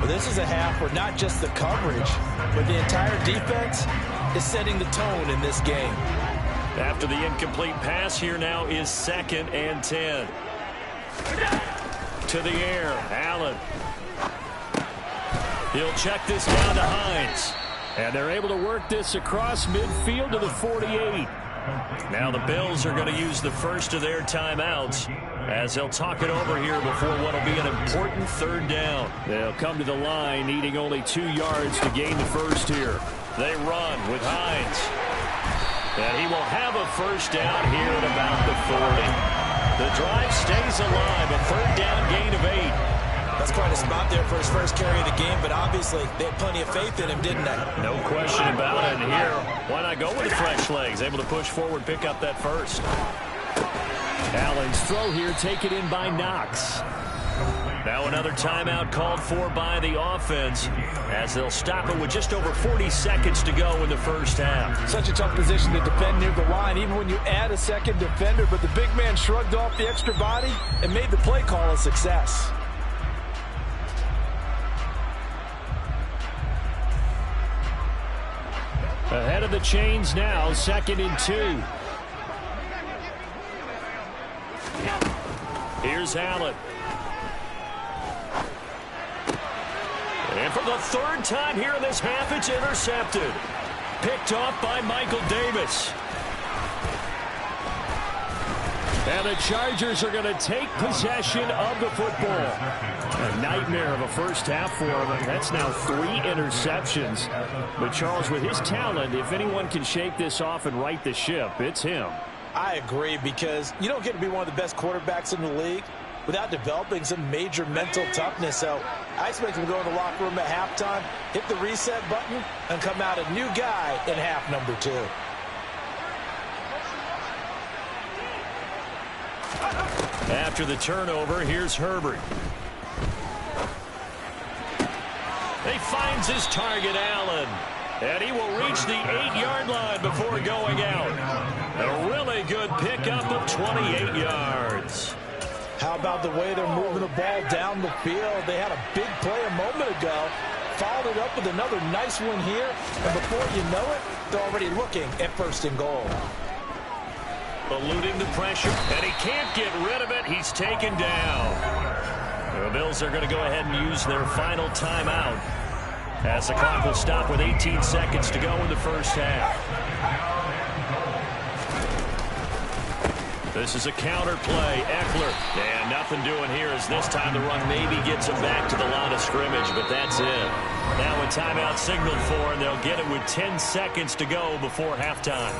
[SPEAKER 3] Well, this is a half where not just the coverage, but the entire defense is setting the tone in this game.
[SPEAKER 2] After the incomplete pass, here now is 2nd and 10.
[SPEAKER 5] to the air. Allen. He'll check this down to Hines. And they're able to work this across midfield to the 48. Now the Bills are going to use the first of their timeouts as they'll talk it over here before what will be an important third down. They'll come to the line needing only 2 yards to gain the first here. They run with Hines. And he will have a first down here at about the 40. The drive stays alive, a third down gain of 8.
[SPEAKER 3] That's quite a spot there for his first carry of the game, but obviously they had plenty of faith in him, didn't they?
[SPEAKER 5] No question about it. And here, why not go with the fresh legs? Able to push forward, pick up that first. Allen's throw here taken in by Knox. Now another timeout called for by the offense as they'll stop it with just over 40 seconds to go in the first half.
[SPEAKER 3] Such a tough position to defend near the line, even when you add a second defender, but the big man shrugged off the extra body and made the play call a success.
[SPEAKER 5] Ahead of the chains now, 2nd and 2. Here's Allen. And for the 3rd time here in this half, it's intercepted. Picked off by Michael Davis. And the Chargers are going to take possession of the football. A nightmare of a first half for him. That's now 3 interceptions. But Charles, with his talent, if anyone can shake this off and right the ship, it's him.
[SPEAKER 3] I agree, because you don't get to be one of the best quarterbacks in the league without developing some major mental toughness. So I expect him to go in the locker room at halftime, hit the reset button, and come out a new guy in half number 2.
[SPEAKER 5] After the turnover, here's Herbert. He finds his target, Allen. And he will reach the 8-yard line before going out. A really good pickup of 28 yards.
[SPEAKER 3] How about the way they're moving the ball down the field? They had a big play a moment ago. Followed it up with another nice one here. And before you know it, they're already looking at 1st and goal.
[SPEAKER 5] Eluding the pressure, and he can't get rid of it. He's taken down. The Bills are going to go ahead and use their final timeout as the clock will stop with 18 seconds to go in the first half. This is a counter play. Eckler. And nothing doing here as this time the run maybe gets him back to the line of scrimmage, but that's it. Now a timeout signaled for, and they'll get it with 10 seconds to go before halftime.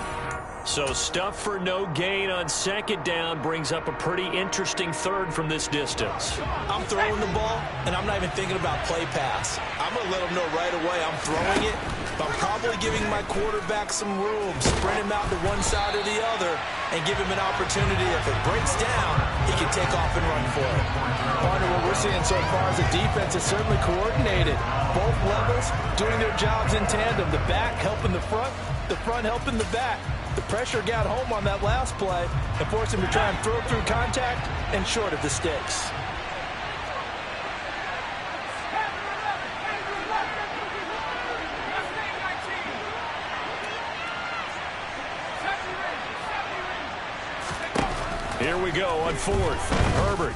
[SPEAKER 5] So stuff for no gain on 2nd down brings up a pretty interesting 3rd from this distance.
[SPEAKER 3] I'm throwing the ball, and I'm not even thinking about play pass. I'm going to let them know right away I'm throwing it, but I'm probably giving my quarterback some room, sprint him out to one side or the other, and give him an opportunity. If it breaks down, he can take off and run for it. Partner, what we're seeing so far is the defense is certainly coordinated. Both levels doing their jobs in tandem. The back helping the front helping the back. The pressure got home on that last play and forced him to try and throw through contact and short of the sticks.
[SPEAKER 5] Here we go on 4th. Herbert.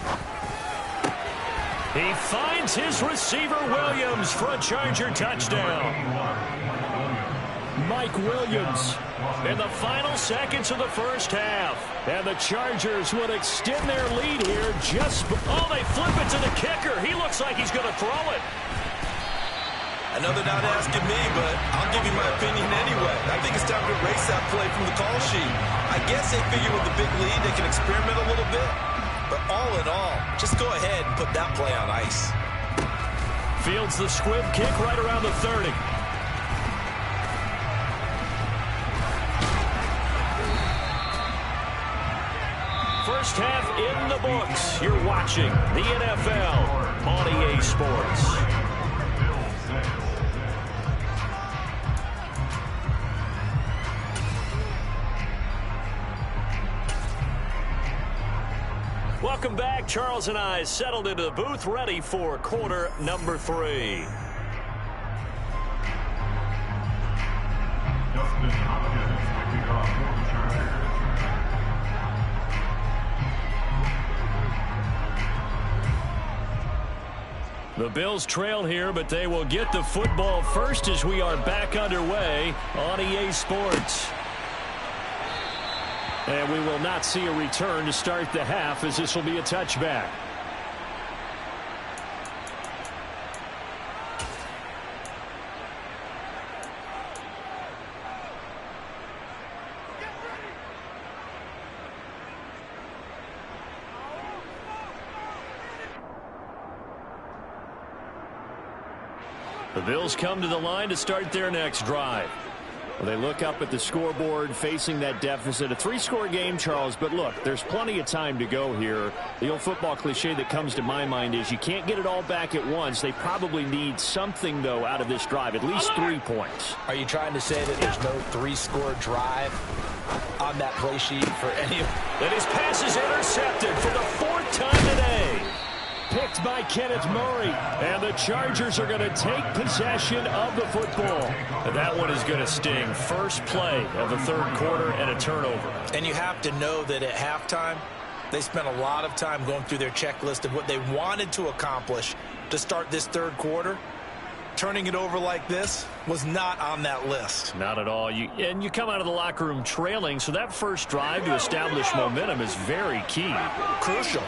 [SPEAKER 5] He finds his receiver, Williams, for a Charger touchdown. Mike Williams in the final seconds of the first half. And the Chargers would extend their lead here they flip it to the kicker. He looks like he's going to throw it.
[SPEAKER 3] I know they're not asking me, but I'll give you my opinion anyway. I think it's time to erase that play from the call sheet. I guess they figure with the big lead they can experiment a little bit. But all in all, just go ahead and put that play on ice.
[SPEAKER 5] Fields the squib kick right around the 30. First half in the books. You're watching the NFL on EA Sports. Welcome back. Charles and I settled into the booth, ready for quarter number 3. The Bills trail here, but they will get the football first as we are back underway on EA Sports. And we will not see a return to start the half, as this will be a touchback. The Bills come to the line to start their next drive. Well, they look up at the scoreboard facing that deficit. A 3-score game, Charles, but look, there's plenty of time to go here. The old football cliche that comes to my mind is you can't get it all back at once. They probably need something, though, out of this drive, at least 3 points.
[SPEAKER 3] Are you trying to say that there's no 3-score drive on that play sheet for any of them?
[SPEAKER 5] And his pass is intercepted for the 4th time today. Picked by Kenneth Murray, and the Chargers are going to take possession of the football. And that one is going to sting. First play of the 3rd quarter and a turnover.
[SPEAKER 3] And you have to know that at halftime, they spent a lot of time going through their checklist of what they wanted to accomplish to start this 3rd quarter. Turning it over like this was not on that list.
[SPEAKER 5] Not at all. And you come out of the locker room trailing, so that first drive to establish momentum is very key.
[SPEAKER 3] Crucial.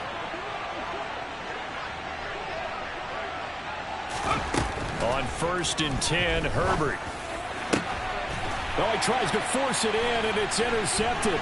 [SPEAKER 5] On 1st and 10, Herbert. Oh, he tries to force it in, and it's intercepted.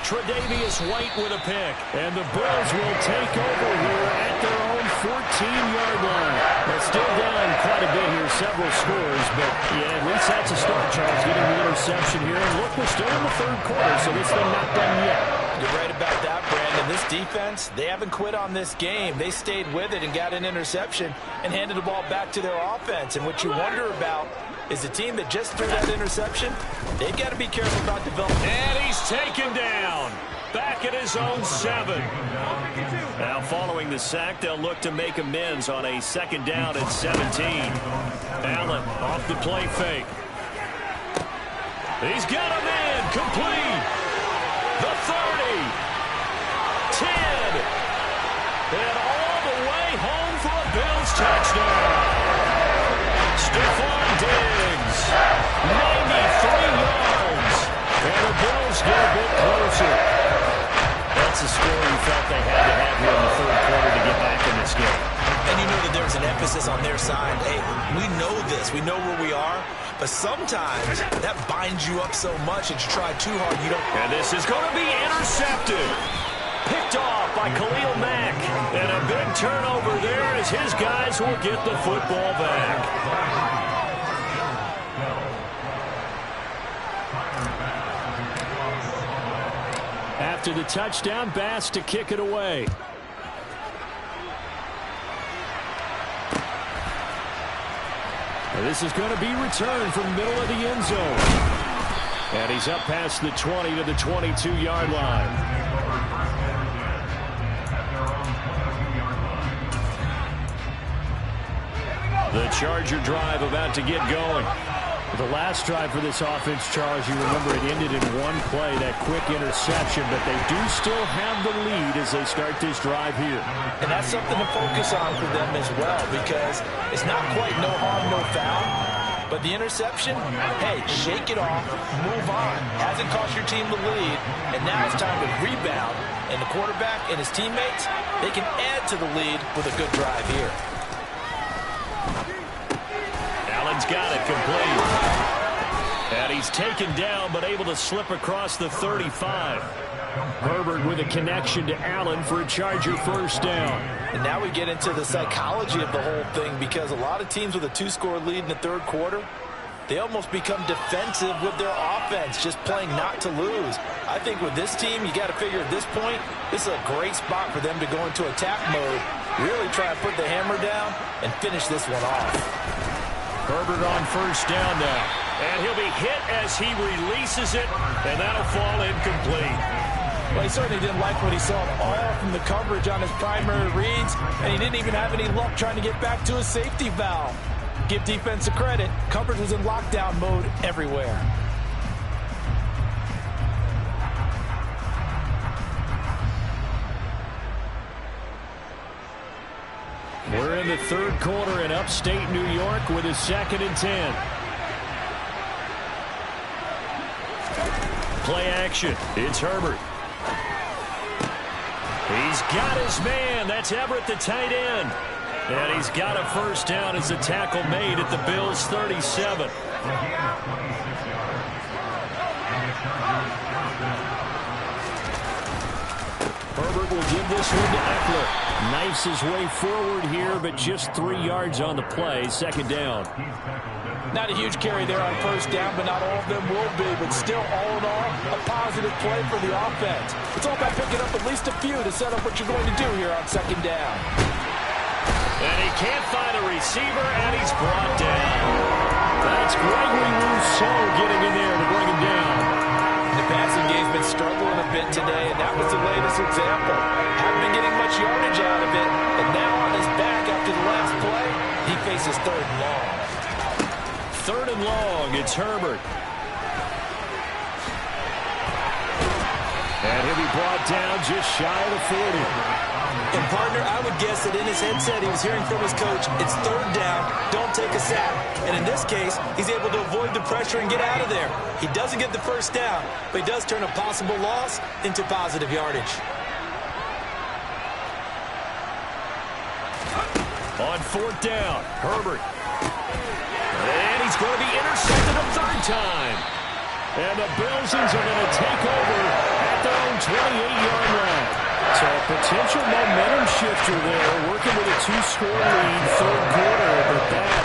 [SPEAKER 5] Tre'Davious White with a pick. And the Bills will take over here at their own 14-yard line. They're still down quite a bit here, several scores, but yeah, at least that's a start, Charles, getting the interception here. And look, we're still in the 3rd quarter, so this thing not done yet.
[SPEAKER 3] You're right about that, Brandon. This defense, they haven't quit on this game. They stayed with it and got an interception and handed the ball back to their offense. And what you wonder about is the team that just threw that interception, they've got to be careful about developing.
[SPEAKER 5] And he's taken down. Back at his own 7. Now following the sack, they'll look to make amends on a 2nd down at 17. Allen off the play fake. He's got a man complete. The 30. 10. And all the way home for a Bills touchdown. Stephon Diggs. 93 yards. And the Bills get a bit closer. That's a score you felt they had to have here in the 3rd quarter to get back in this game.
[SPEAKER 3] And you know that there's an emphasis on their side. Hey, we know this. We know where we are. But sometimes that binds you up so much that you try too hard. You don't.
[SPEAKER 5] And this is going to be intercepted. Picked off by Khalil Mack. And a big turnover there as his guys will get the football back. After the touchdown, Bass to kick it away. And this is going to be returned from the middle of the end zone. And he's up past the 20 to the 22-yard line. The Charger drive about to get going. The last drive for this offense, Charles, you remember it ended in one play, that quick interception, but they do still have the lead as they start this drive here.
[SPEAKER 3] And that's something to focus on for them as well, because it's not quite no harm, no foul, but the interception, hey, shake it off, move on. Hasn't cost your team the lead, and now it's time to rebound. And the quarterback and his teammates, they can add to the lead with a good drive here.
[SPEAKER 5] Allen's got it complete. And he's taken down, but able to slip across the 35. Herbert with a connection to Allen for a Charger 1st down.
[SPEAKER 3] And now we get into the psychology of the whole thing, because a lot of teams with a 2-score lead in the 3rd quarter, they almost become defensive with their offense, just playing not to lose. I think with this team, you got to figure at this point, this is a great spot for them to go into attack mode, really try and put the hammer down and finish this one off.
[SPEAKER 5] Herbert on 1st down now. And he'll be hit as he releases it, and that'll fall incomplete.
[SPEAKER 3] Well, he certainly didn't like what he saw all from the coverage on his primary reads, and he didn't even have any luck trying to get back to his safety valve. Give defense a credit. Coverage was in lockdown mode everywhere.
[SPEAKER 5] We're in the third quarter in upstate New York with a 2nd and 10. Play action. It's Herbert. He's got his man. That's Everett, the tight end. And he's got a first down as the tackle made at the Bills' 37. Herbert will give this one to Eckler. Knifes his way forward here, but just 3 yards on the play. 2nd down.
[SPEAKER 3] Not a huge carry there on first down, but not all of them will be. But still, all in all, a positive play for the offense. It's all about picking up at least a few to set up what you're going to do here on 2nd down.
[SPEAKER 5] And he can't find a receiver, and he's brought down. That's Gregory Rousseau getting in there to bring him down.
[SPEAKER 3] The passing game's been struggling a bit today, and that was the latest example. Haven't been getting much yardage out of it, and now on his back after the last play, he faces 3rd and long.
[SPEAKER 5] 3rd and long, it's Herbert. And he'll be brought down just shy of the 40.
[SPEAKER 3] And, partner, I would guess that in his headset he was hearing from his coach, it's 3rd down, don't take a sack. And in this case, he's able to avoid the pressure and get out of there. He doesn't get the first down, but he does turn a possible loss into positive yardage.
[SPEAKER 5] On 4th down, Herbert. And he's going to be intercepted a 3rd time. And the Bills are going to take over at their own 28-yard line. So a potential momentum shifter there, working with a 2-score lead, 3rd quarter, but that,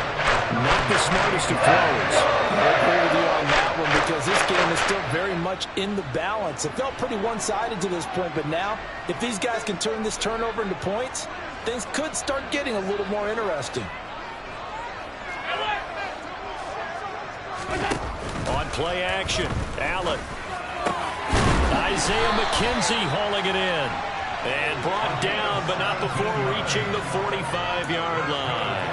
[SPEAKER 5] not the smartest of throws.
[SPEAKER 3] I agree with you on that one because this game is still very much in the balance. It felt pretty one-sided to this point, but now, if these guys can turn this turnover into points, things could start getting a little more interesting.
[SPEAKER 5] On play action, Allen. Isaiah McKenzie hauling it in. And brought down, but not before reaching the 45-yard line.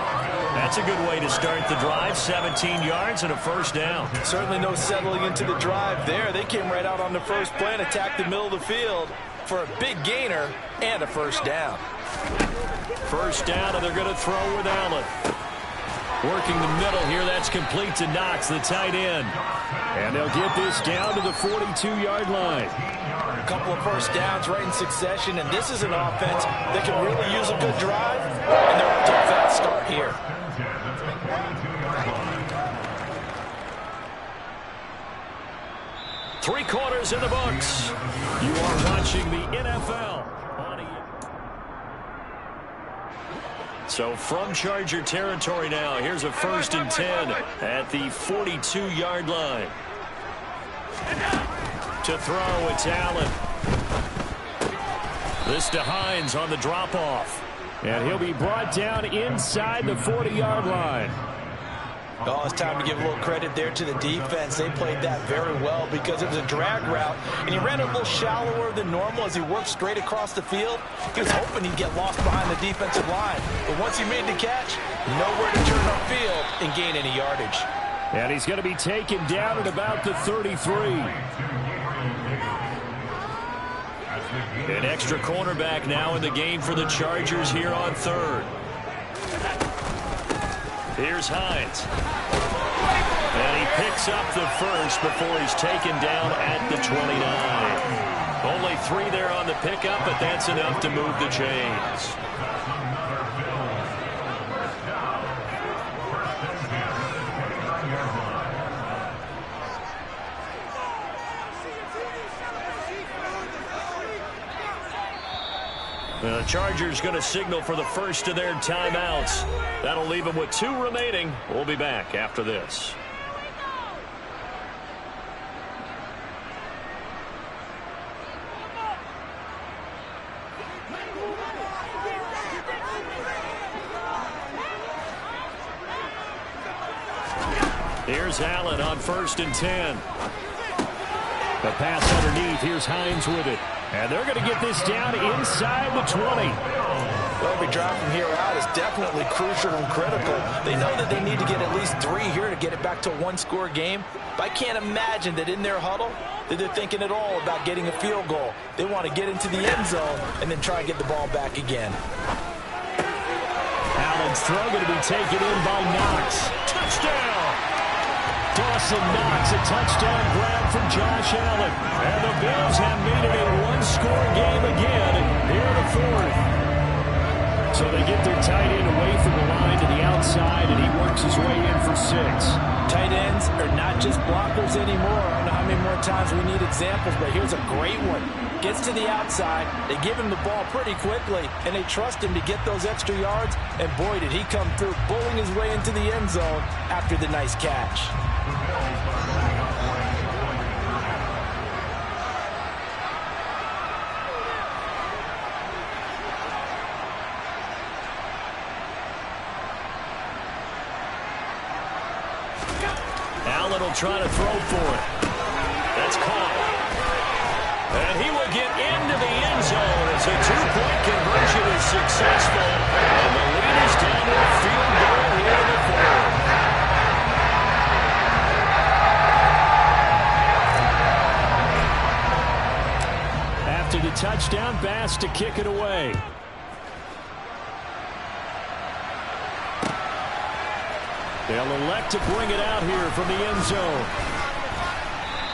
[SPEAKER 5] That's a good way to start the drive. 17 yards and a first down.
[SPEAKER 3] Certainly no settling into the drive there. They came right out on the first play and attacked the middle of the field for a big gainer and a first down.
[SPEAKER 5] First down, and they're going to throw with Allen. Working the middle here. That's complete to Knox, the tight end. And they'll get this down to the 42-yard line.
[SPEAKER 3] A couple of first downs right in succession, and this is an offense that can really use a good drive, and they're off to a fast start here.
[SPEAKER 5] Three quarters in the books. You are watching the NFL. So from Charger territory now, here's a 1st and 10 at the 42-yard line. To throw, it's Allen. This to Hines on the drop-off. And he'll be brought down inside the 40-yard line.
[SPEAKER 3] Oh, it's time to give a little credit there to the defense. They played that very well because it was a drag route, and he ran a little shallower than normal as he worked straight across the field. He was hoping he'd get lost behind the defensive line, but once he made the catch, nowhere to turn upfield and gain any yardage.
[SPEAKER 5] And he's going to be taken down at about the 33. An extra cornerback now in the game for the Chargers here on 3rd. Here's Hines. And he picks up the first before he's taken down at the 29. Only 3 there on the pickup, but that's enough to move the chains. The Chargers going to signal for the first of their timeouts. That'll leave them with 2 remaining. We'll be back after this. Here's Allen on 1st and 10. The pass underneath. Here's Hines with it. And they're going to get this down inside the 20.
[SPEAKER 3] Well, every drive from here out is definitely crucial and critical. They know that they need to get at least 3 here to get it back to a 1-score game. But I can't imagine that in their huddle that they're thinking at all about getting a field goal. They want to get into the end zone and then try and get the ball back again.
[SPEAKER 5] Allen's throw going to be taken in by Knox. Touchdown! Dawson Knox, a touchdown grab from Josh Allen. And the Bills have made it a one-score game again here in the fourth. So they get their tight end away from the line to the outside, and he works his way in for 6.
[SPEAKER 3] Tight ends are not just blockers anymore. I don't know how many more times we need examples, but here's a great one. Gets to the outside, they give him the ball pretty quickly, and they trust him to get those extra yards, and boy, did he come through, bulling his way into the end zone after the nice catch.
[SPEAKER 5] Allen will try to throw for it. That's caught. And he will get into the end zone as a two-point conversion is successful. And the lead is down to a field goal here in the fourth. After the touchdown, Bass to kick it away. They'll elect to bring it out here from the end zone.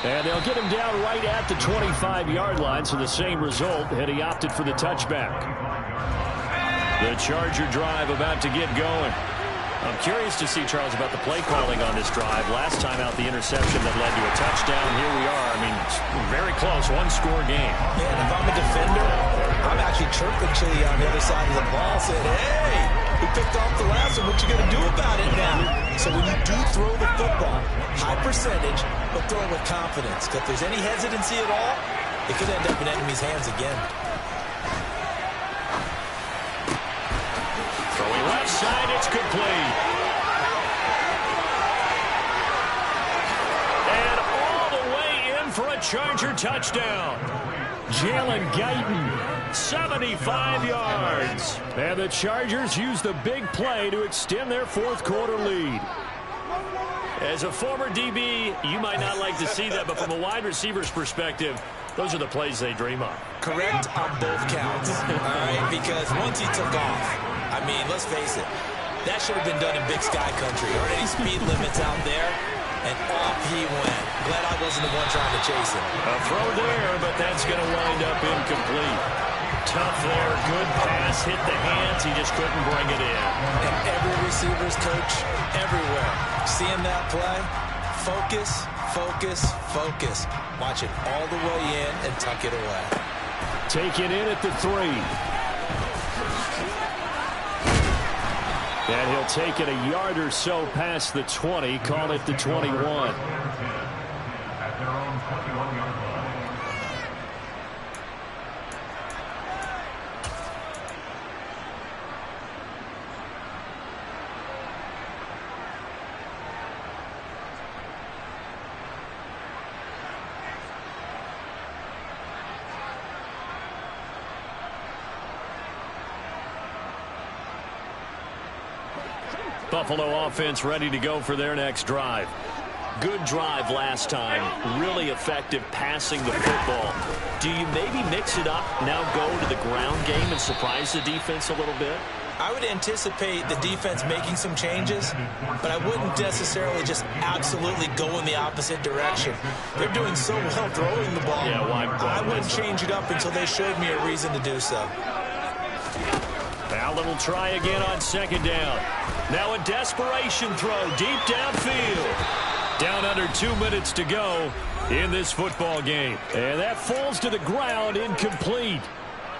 [SPEAKER 5] And they'll get him down right at the 25-yard line, so the same result had he opted for the touchback. The Charger drive about to get going. I'm curious to see, Charles, about the play calling on this drive. Last time out, the interception that led to a touchdown. Here we are. I mean, very close, one-score game.
[SPEAKER 3] Yeah, and if I'm a defender, I'm actually chirping Chili on the other side of the ball, saying, hey, he picked off the last one. What you going to do about it now? So when you do throw the football, high percentage, but throw it with confidence. Because if there's any hesitancy at all, it could end up in enemy's hands again.
[SPEAKER 5] Throwing left side, it's complete. And all the way in for a Charger touchdown. Jalen Guyton, 75 yards. And the Chargers use the big play to extend their fourth-quarter lead. As a former DB, you might not like to see that, but from a wide receiver's perspective, those are the plays they dream of.
[SPEAKER 3] Correct on both counts, all right? Because once he took off, I mean, let's face it, that should have been done in Big Sky country. Aren't any speed limits out there? And off he went. Glad I wasn't the one trying to chase him.
[SPEAKER 5] A throw there, but that's going to wind up incomplete. Tough there, good pass, hit the hands, he just couldn't bring it in.
[SPEAKER 3] And every receiver's coach, everywhere, seeing that play, focus, focus, focus. Watch it all the way in and tuck it away.
[SPEAKER 5] Take it in at the 3. And he'll take it a yard or so past the 20, call it the 21. Buffalo offense ready to go for their next drive. Good drive last time. Really effective passing the football. Do you maybe mix it up, now go to the ground game and surprise the defense a little bit?
[SPEAKER 3] I would anticipate the defense making some changes, but I wouldn't necessarily just absolutely go in the opposite direction. They're doing so well throwing the ball.
[SPEAKER 5] Yeah,
[SPEAKER 3] I wouldn't change it up until they showed me a reason to do so.
[SPEAKER 5] Allen will try again on second down. Now a desperation throw deep downfield. Down under 2 minutes to go in this football game. And that falls to the ground, incomplete.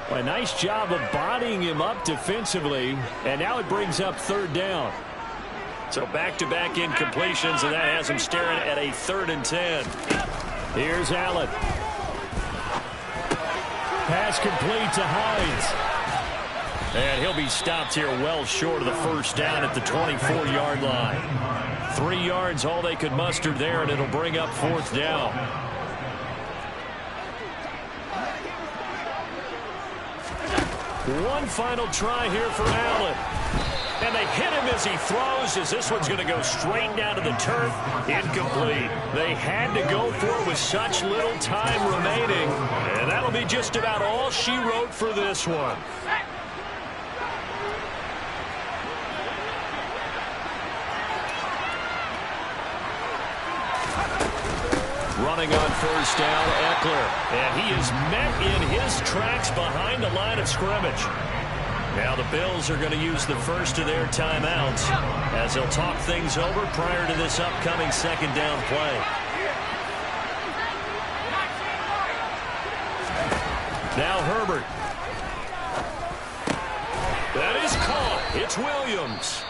[SPEAKER 5] A nice job of bodying him up defensively. And now it brings up third down. So back-to-back incompletions, and that has him staring at a 3rd and 10. Here's Allen. Pass complete to Hines. And he'll be stopped here well short of the first down at the 24-yard line. 3 yards, all they could muster there, and it'll bring up 4th down. One final try here for Allen. And they hit him as he throws, as this one's going to go straight down to the turf. Incomplete. They had to go for it with such little time remaining. And that'll be just about all she wrote for this one. Running on first down, Eckler. And he is met in his tracks behind the line of scrimmage. Now the Bills are going to use the first of their timeouts as they'll talk things over prior to this upcoming second down play. Now Herbert. That is caught. It's Williams.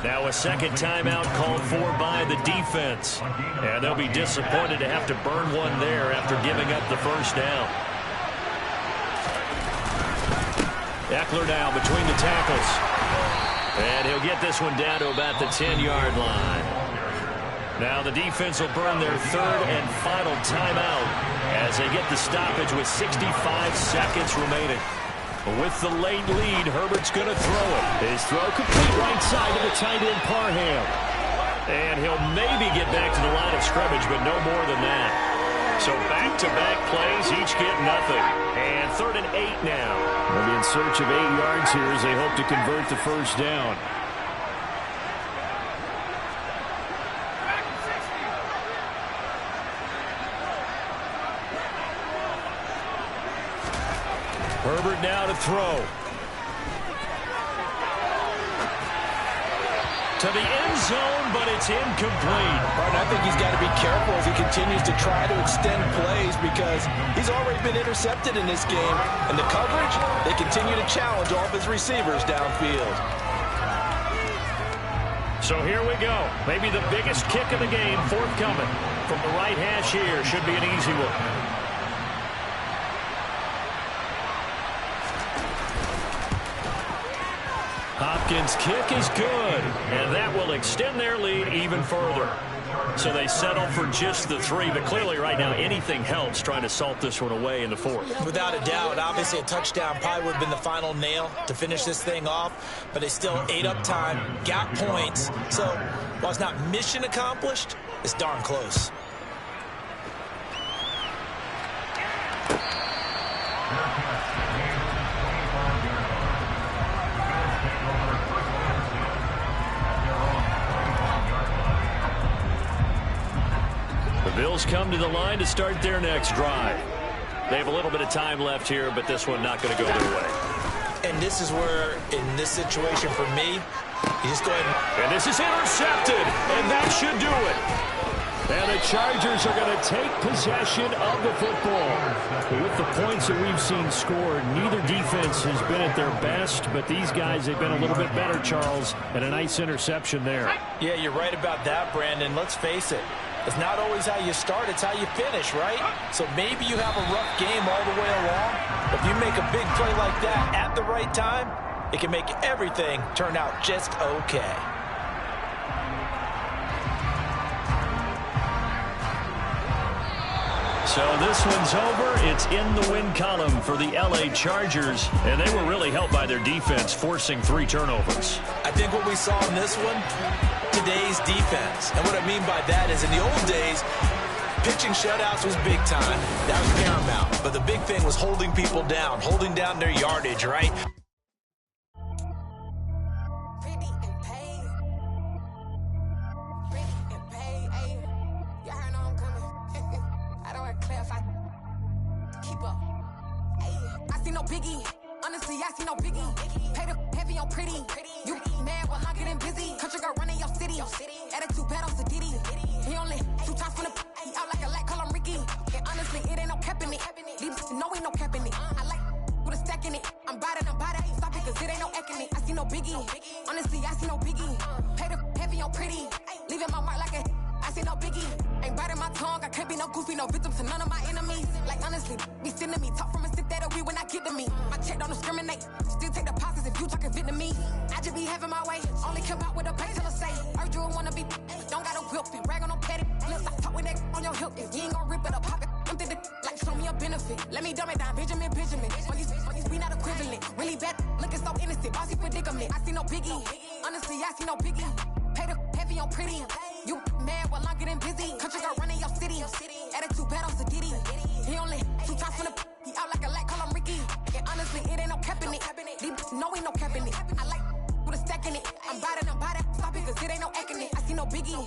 [SPEAKER 5] Now a second timeout called for by the defense. And they'll be disappointed to have to burn one there after giving up the first down. Eckler now between the tackles. And he'll get this one down to about the 10-yard line. Now the defense will burn their third and final timeout as they get the stoppage with 65 seconds remaining. With the late lead, Herbert's going to throw it. His throw complete right side to the tight end, Parham. And he'll maybe get back to the line of scrimmage, but no more than that. So back-to-back plays, each get nothing. And 3rd and 8 now.
[SPEAKER 2] They'll be in search of 8 yards here as they hope to convert the first down.
[SPEAKER 5] Herbert now to throw. To the end zone, but it's incomplete.
[SPEAKER 3] I think he's got to be careful as he continues to try to extend plays because he's already been intercepted in this game. And the coverage, they continue to challenge all of his receivers downfield.
[SPEAKER 5] So here we go. Maybe the biggest kick of the game forthcoming. From the right hash here, should be an easy one. Hopkins' kick is good, and that will extend their lead even further. So they settle for just the 3, but clearly right now anything helps trying to salt this one away in the 4th.
[SPEAKER 3] Without a doubt, obviously a touchdown probably would have been the final nail to finish this thing off, but they still ate up time, got points. So while it's not mission accomplished, it's darn close.
[SPEAKER 5] Bills come to the line to start their next drive. They have a little bit of time left here, but this one not going to go their way.
[SPEAKER 3] And this is where, in this situation for me, you just go ahead
[SPEAKER 5] and this is intercepted, and that should do it.
[SPEAKER 2] And the Chargers are going to take possession of the football. With the points that we've seen scored, neither defense has been at their best, but these guys have been a little bit better, Charles, and a nice interception there.
[SPEAKER 3] Yeah, you're right about that, Brandon. Let's face it. It's not always how you start, it's how you finish, right? So maybe you have a rough game all the way along. If you make a big play like that at the right time, it can make everything turn out just okay.
[SPEAKER 5] So this one's over. It's in the win column for the LA Chargers, and they were really helped by their defense, forcing 3 turnovers.
[SPEAKER 3] I think what we saw in this one, today's defense. And what I mean by that is in the old days, pitching shutouts was big time. That was paramount. But the big thing was holding people down, holding down their yardage, right?
[SPEAKER 1] I see no biggie. Honestly, I see no biggie. Pay the heavy on pretty. You mad while I'm getting busy. Country girl running your city. Attitude bad on Sadiddy. He only 2 times from the he out like a light, call him Ricky. And honestly, it ain't no cap in it. These know ain't no cap in it. I like with a stack in it. I'm by that. Stop it, cause it ain't no eck in it. I see no biggie. Honestly, I see no biggie. Pay the heavy on pretty. Leaving my mark like a I see no biggie. Ain't biting my tongue. I can't be no goofy, no victim to none of my enemies. Like honestly, be sending me talk from a stick that'll be when I get to me. My check don't discriminate. Still take deposits if you talking Vietnamese. I just be having my way. Only care about what the pay till I say. Heard you wanna be, don't got a whip and brag on no petty. Let's stop talk with that on your hip. If you ain't gon' rip it up, pop it. I'm thinking like show me a benefit. Let me dumb it down, Benjamin. All these we not equivalent. Really bad, looking so innocent. Bossy predicament. I see no biggie. Honestly, I see no biggie. Pay the heavy on pretty. You mad while I'm getting busy. Country girl running your city. Attitude bad on Sadiddy. He only 2 times from the he out like a light, call him Ricky. And honestly, it ain't no cap in it. These know ain't no cap in it. I like with a stack in it. I'm by that. Stop it, cause it ain't no eck in it. I see no biggie.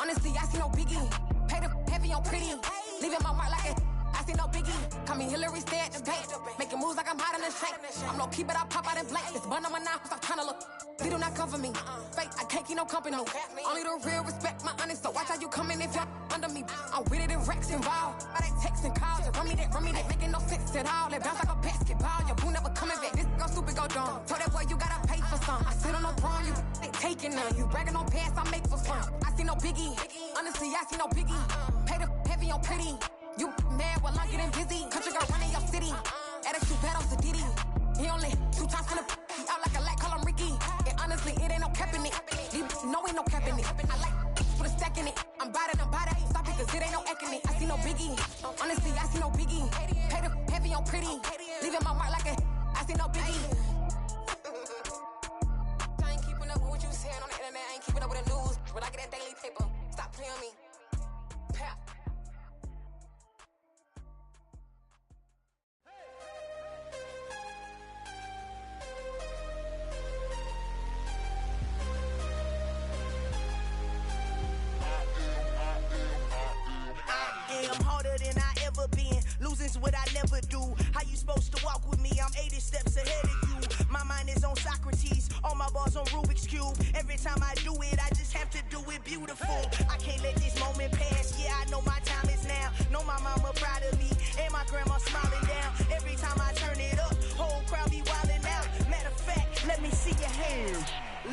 [SPEAKER 1] Honestly, I see no biggie. Pay the
[SPEAKER 6] heavy on pretty. Leaving my mark like a I see no biggie. Call me Hillary, stay at the bank. Making moves like I'm hot in the shank. I'm low key, but I pop out in blank. This bun on my knife, stop trying to look. They do not come for me. Fake, I can't keep no company. Only the real respect my honest. So watch how you coming if you're under me. I'm with it in Rex involved. By they text and calls. Just run me that. Making no sense at all. They bounce like a basketball. Your boo never coming back. This go stupid, go dumb. Told that boy you gotta pay for some. I sit on no throne, you ain't taking none. You bragging on pants, I make for fun. I see no biggie. Honestly, I see no biggie. Pay the heavy on pretty. You mad while I'm getting busy. Country girl running your city. Attitude bad on Diddy. He only 2 times from the he out like a light, call him Ricky. And honestly, it ain't no cap in it. No, ain't no cap in it. I like put a stack in it. I'm bad it. Stop it, cause it ain't no acting it. I see no biggie. Honestly, I see no biggie. Pay the heavy on pretty. Leaving my mark like a I see no biggie. I ain't keeping up with what you saying on the internet. I ain't keeping up with the news. But I get that daily paper. Stop playing me. Pap.
[SPEAKER 7] I'm harder than I ever been. Losing's what I never do. How you supposed to walk with me? I'm 80 steps ahead of you. My mind is on Socrates. All my bars on Rubik's Cube. Every time I do it, I just have to do it beautiful. I can't let this moment pass. Yeah, I know my time is now. Know my mama proud of me. And my grandma smiling down. Every time I turn it up, whole crowd be wildin' out. Matter of fact, let me see your hands.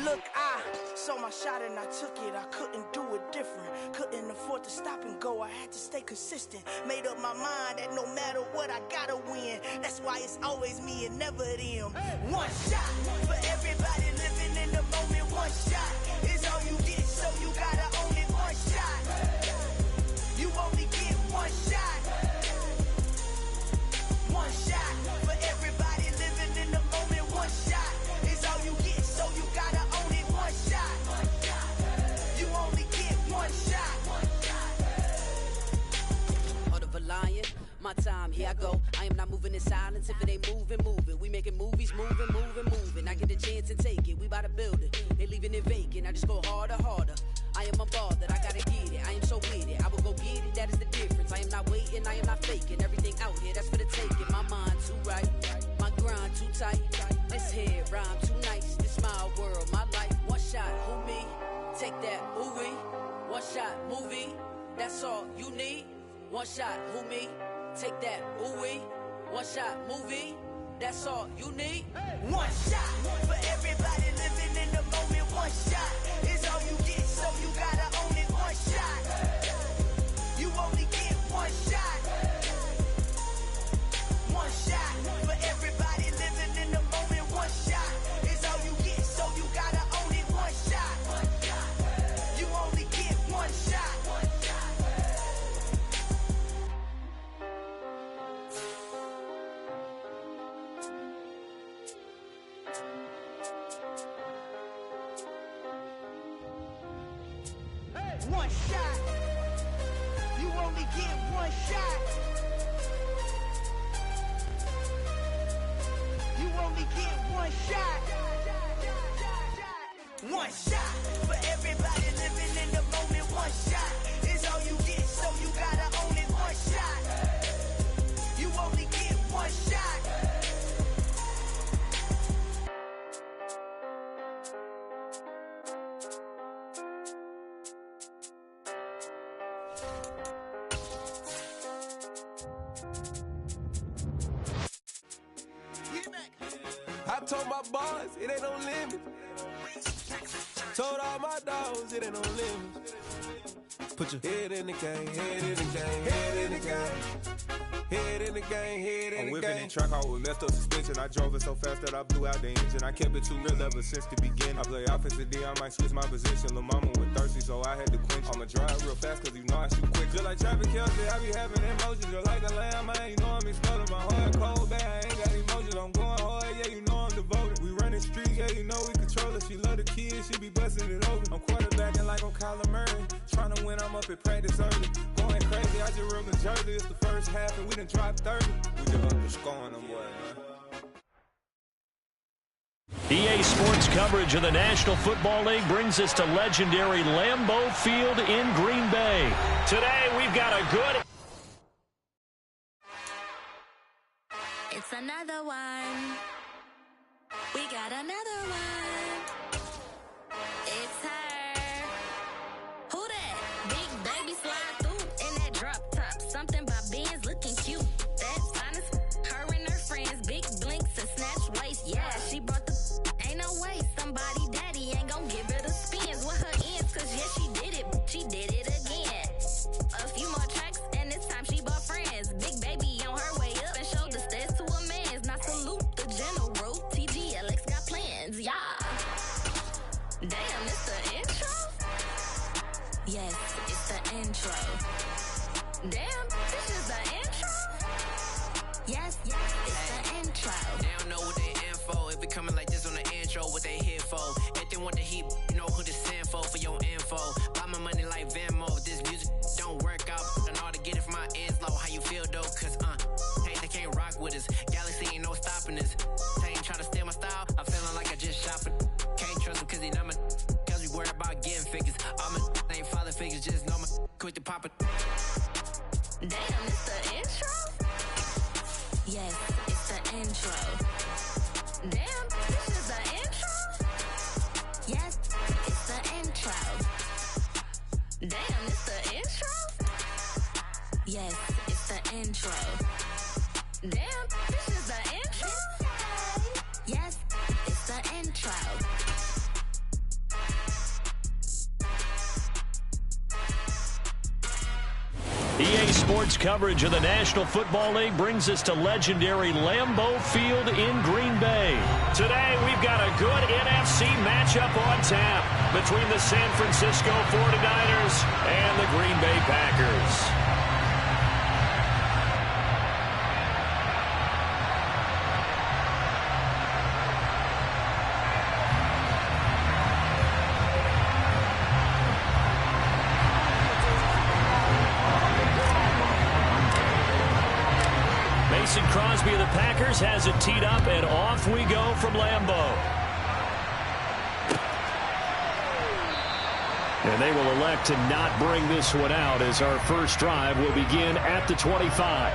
[SPEAKER 7] Look, I saw my shot and I took it. I couldn't do it different. Couldn't afford to stop and go. I had to stay consistent. Made up my mind that no matter what, I gotta win. That's why it's always me and never them. One shot for everybody living in the moment. One shot is all you get, so you gotta own it. One shot. You only get one shot. One shot for everybody living in the moment. One shot is all you get, so you gotta own it. One shot. You only get one shot.
[SPEAKER 1] Heart of a lion, my time, here I go. I am not moving in silence. If it ain't moving, moving. We making movies, moving. I get a chance and take it. We bout to build it. They leaving it vacant. I just go harder. I am unbothered. I gotta get it. I am so with it. I will go get it. That is the difference. I am not waiting. I am not faking. Everything out here, that's for the taking. My mind too right. My grind too tight. This head rhyme too nice. This my world, my life. One shot, who me? Take that, who we? One shot, movie. That's all you need. One shot, who me? Take that, who we? One shot, movie. That's all you need.
[SPEAKER 7] One shot for everybody living in the moment. One shot is all you get, so you gotta own it. One shot. You only get one shot. One shot for everybody living in the moment. One shot is all you get, so you gotta own it. One shot. You only get one shot. One shot. You only get one shot. You only get one shot. One shot for everybody living in the moment. One shot is all you get, so you gotta own it. One shot. You only get one shot.
[SPEAKER 8] I told my boys, it ain't no limit. Told all my dogs, it ain't no limit. Put your head in the game, head in the game, head in the game. Head in the game, head in the game. I'm whipping in track hall with messed up suspension. I drove it so fast that I blew out the engine. I kept it too real ever since the beginning. I play offensive D, I might switch my position. Lil' mama was thirsty, so I had to quench. I'ma drive real fast, cause you know I shoot quick. Just like traffic Kelsey, I be having emotions. Just like a lamb, man, you know I'm exploding. My heart cold, bad, I ain't got emotions. I'm going hard, yeah, you know I'm devoted. We running streets, yeah, you know we control it. She love the kids, she be busting it open. I'm quarterbacking like I'm Kyler Murray. Trying to win, I'm up at practice early. Going crazy, I just real the jersey. It's the first half and we done dropped 30. We just up to scoring them, boy, man.
[SPEAKER 5] EA Sports coverage of the National Football League brings us to legendary Lambeau Field in Green Bay. Today, we've got a good...
[SPEAKER 9] It's another one. We got another one. It's her. Who that? Big baby slide through in that drop top. Something about Benz looking cute. That's honest. Her and her friends, big blinks and snatch waist. Yeah, she brought the... Ain't no way somebody daddy ain't gon' give her the spins with her ends. Cause yeah, she did it. She did it again. A few more tracks and this time she bought friends. Big baby on her way up and showed the stairs to a man's. Now salute the general. TGLX got plans, yeah. Damn, it's the intro? Yes, it's the intro. Damn, this is the intro? Yes, it's the intro.
[SPEAKER 10] They don't know what they info. If it coming like this on the intro, what they here for? If they want the heat, you know who to send for your info. Buy my money like Venmo. This music don't work out. And all to get it from my ends low. How you feel though? Cause hey, they can't rock with us. Galaxy ain't no stopping us. They ain't trying to steal my style. I'm feeling like I just shot for. Can't trust him cause he not my. Cause we worried about getting figures. All my ain't father figures. Just know my quick to pop it.
[SPEAKER 9] Damn, it's the intro? Yes, it's the intro. Damn, this is the intro? Yes, it's the intro. Damn, it's the intro? Yes, it's the intro. Damn, this is the intro? Yes, it's the intro.
[SPEAKER 5] EA Sports coverage of the National Football League brings us to legendary Lambeau Field in Green Bay. Today, we've got a good NFC matchup on tap between the San Francisco 49ers and the Green Bay Packers. Crosby of the Packers has it teed up, and off we go from Lambeau. And they will elect to not bring this one out as our first drive will begin at the 25.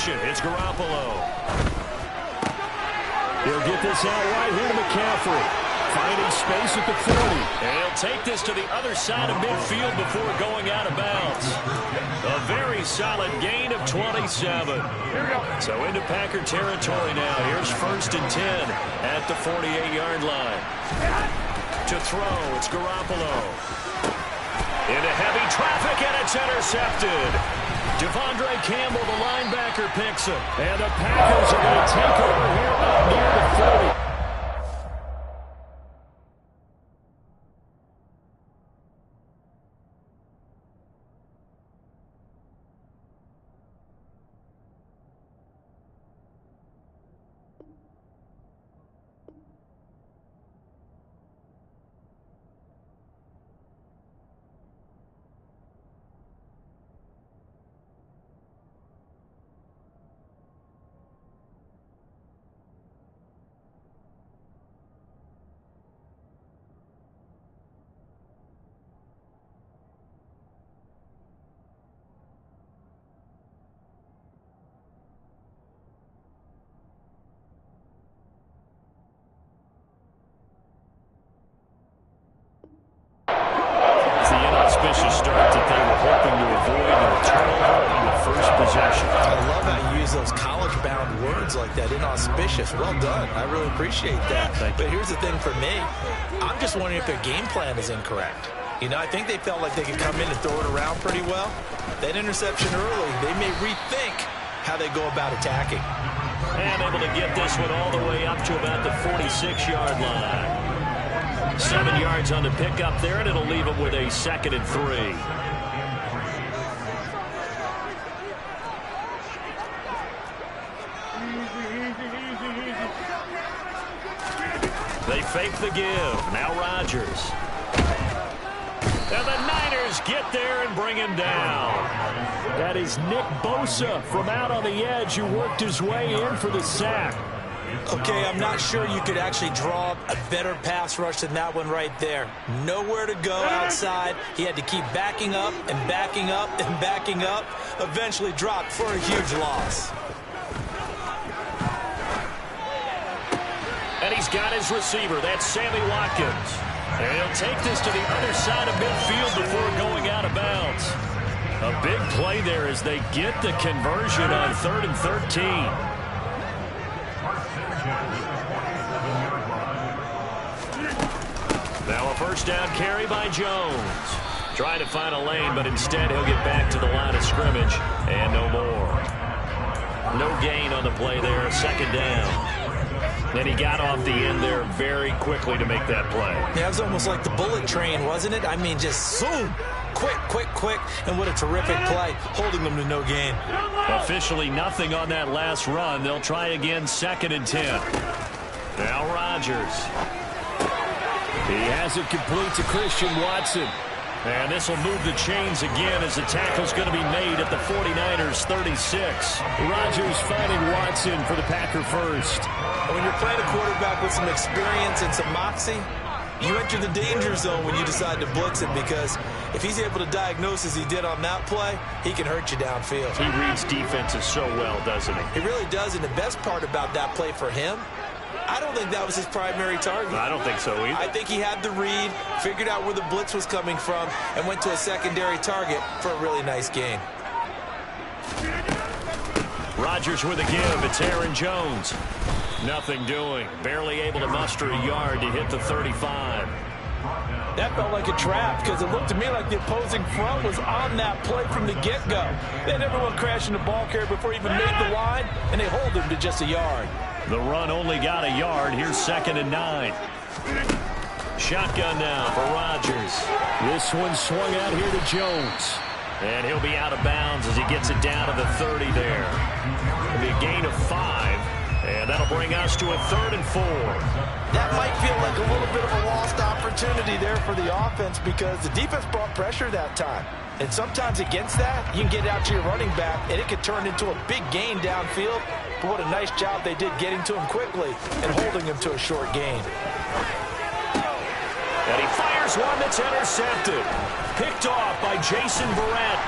[SPEAKER 5] It's Garoppolo. He'll get this out right here to McCaffrey. Finding space at the 40. And he'll take this to the other side of midfield before going out of bounds. A very solid gain of 27. So into Packer territory now. Here's 1st and 10 at the 48-yard line. To throw, it's Garoppolo. Into heavy traffic, and it's intercepted. Devondre Campbell, the linebacker, picks him. And the Packers are going to take over here up near the 40. Auspicious start that they were hoping to avoid a turnover on the first possession.
[SPEAKER 3] I love how you use those college-bound words like that, inauspicious. Well done. I really appreciate that. But here's the thing for me. I'm just wondering if their game plan is incorrect. You know, I think they felt like they could come in and throw it around pretty well. That interception early, they may rethink how they go about attacking.
[SPEAKER 5] And able to get this one all the way up to about the 46-yard line.
[SPEAKER 2] 7 yards on the pickup there, and it'll leave him with a 2nd and 3. They fake the give. Now Rodgers. And the Niners get there and bring him down. That is Nick Bosa from out on the edge who worked his way in for the sack.
[SPEAKER 3] Okay, I'm not sure you could actually draw a better pass rush than that one right there. Nowhere to go outside. He had to keep backing up and backing up and backing up. Eventually dropped for a huge loss.
[SPEAKER 2] And he's got his receiver. That's Sammy Watkins. And he'll take this to the other side of midfield before going out of bounds. A big play there as they get the conversion on 3rd and 13. Now a first down carry by Jones. Trying to find a lane, but instead he'll get back to the line of scrimmage. And no more. No gain on the play there. 2nd down. And he got off the end there very quickly to make that play.
[SPEAKER 3] Yeah, it was almost like the bullet train, wasn't it? I mean, just zoom. Quick, quick, quick. And what a terrific play, holding them to no gain.
[SPEAKER 2] Officially nothing on that last run. They'll try again, 2nd and 10. Now Rodgers. He has it complete to Christian Watson. And this will move the chains again as the tackle's going to be made at the 49ers 36. Rodgers finding Watson for the Packer first.
[SPEAKER 3] When you're playing a quarterback with some experience and some moxie, you enter the danger zone when you decide to blitz him, because if he's able to diagnose as he did on that play, he can hurt you downfield.
[SPEAKER 2] He reads defenses so well, doesn't he?
[SPEAKER 3] He really does, and the best part about that play for him, I don't think that was his primary target.
[SPEAKER 2] I don't think so either.
[SPEAKER 3] I think he had the read, figured out where the blitz was coming from, and went to a secondary target for a really nice gain.
[SPEAKER 2] Rodgers with a give. It's Aaron Jones. Nothing doing. Barely able to muster a yard to hit the 35.
[SPEAKER 3] That felt like a trap, because it looked to me like the opposing front was on that play from the get-go. They had everyone crashing the ball carrier before he even made the line, and they hold him to just a yard.
[SPEAKER 2] The run only got a yard. Here's 2nd and 9. Shotgun now for Rodgers. This one swung out here to Jones. And he'll be out of bounds as he gets it down to the 30 there. It'll be a gain of 5. And that'll bring us to a 3rd and 4.
[SPEAKER 3] That might feel like a little bit of a lost opportunity there for the offense, because the defense brought pressure that time. And sometimes against that, you can get it out to your running back, and it could turn into a big gain downfield. But what a nice job they did getting to him quickly and holding him to a short gain.
[SPEAKER 2] And he fires one that's intercepted. Picked off by Jason Verrett.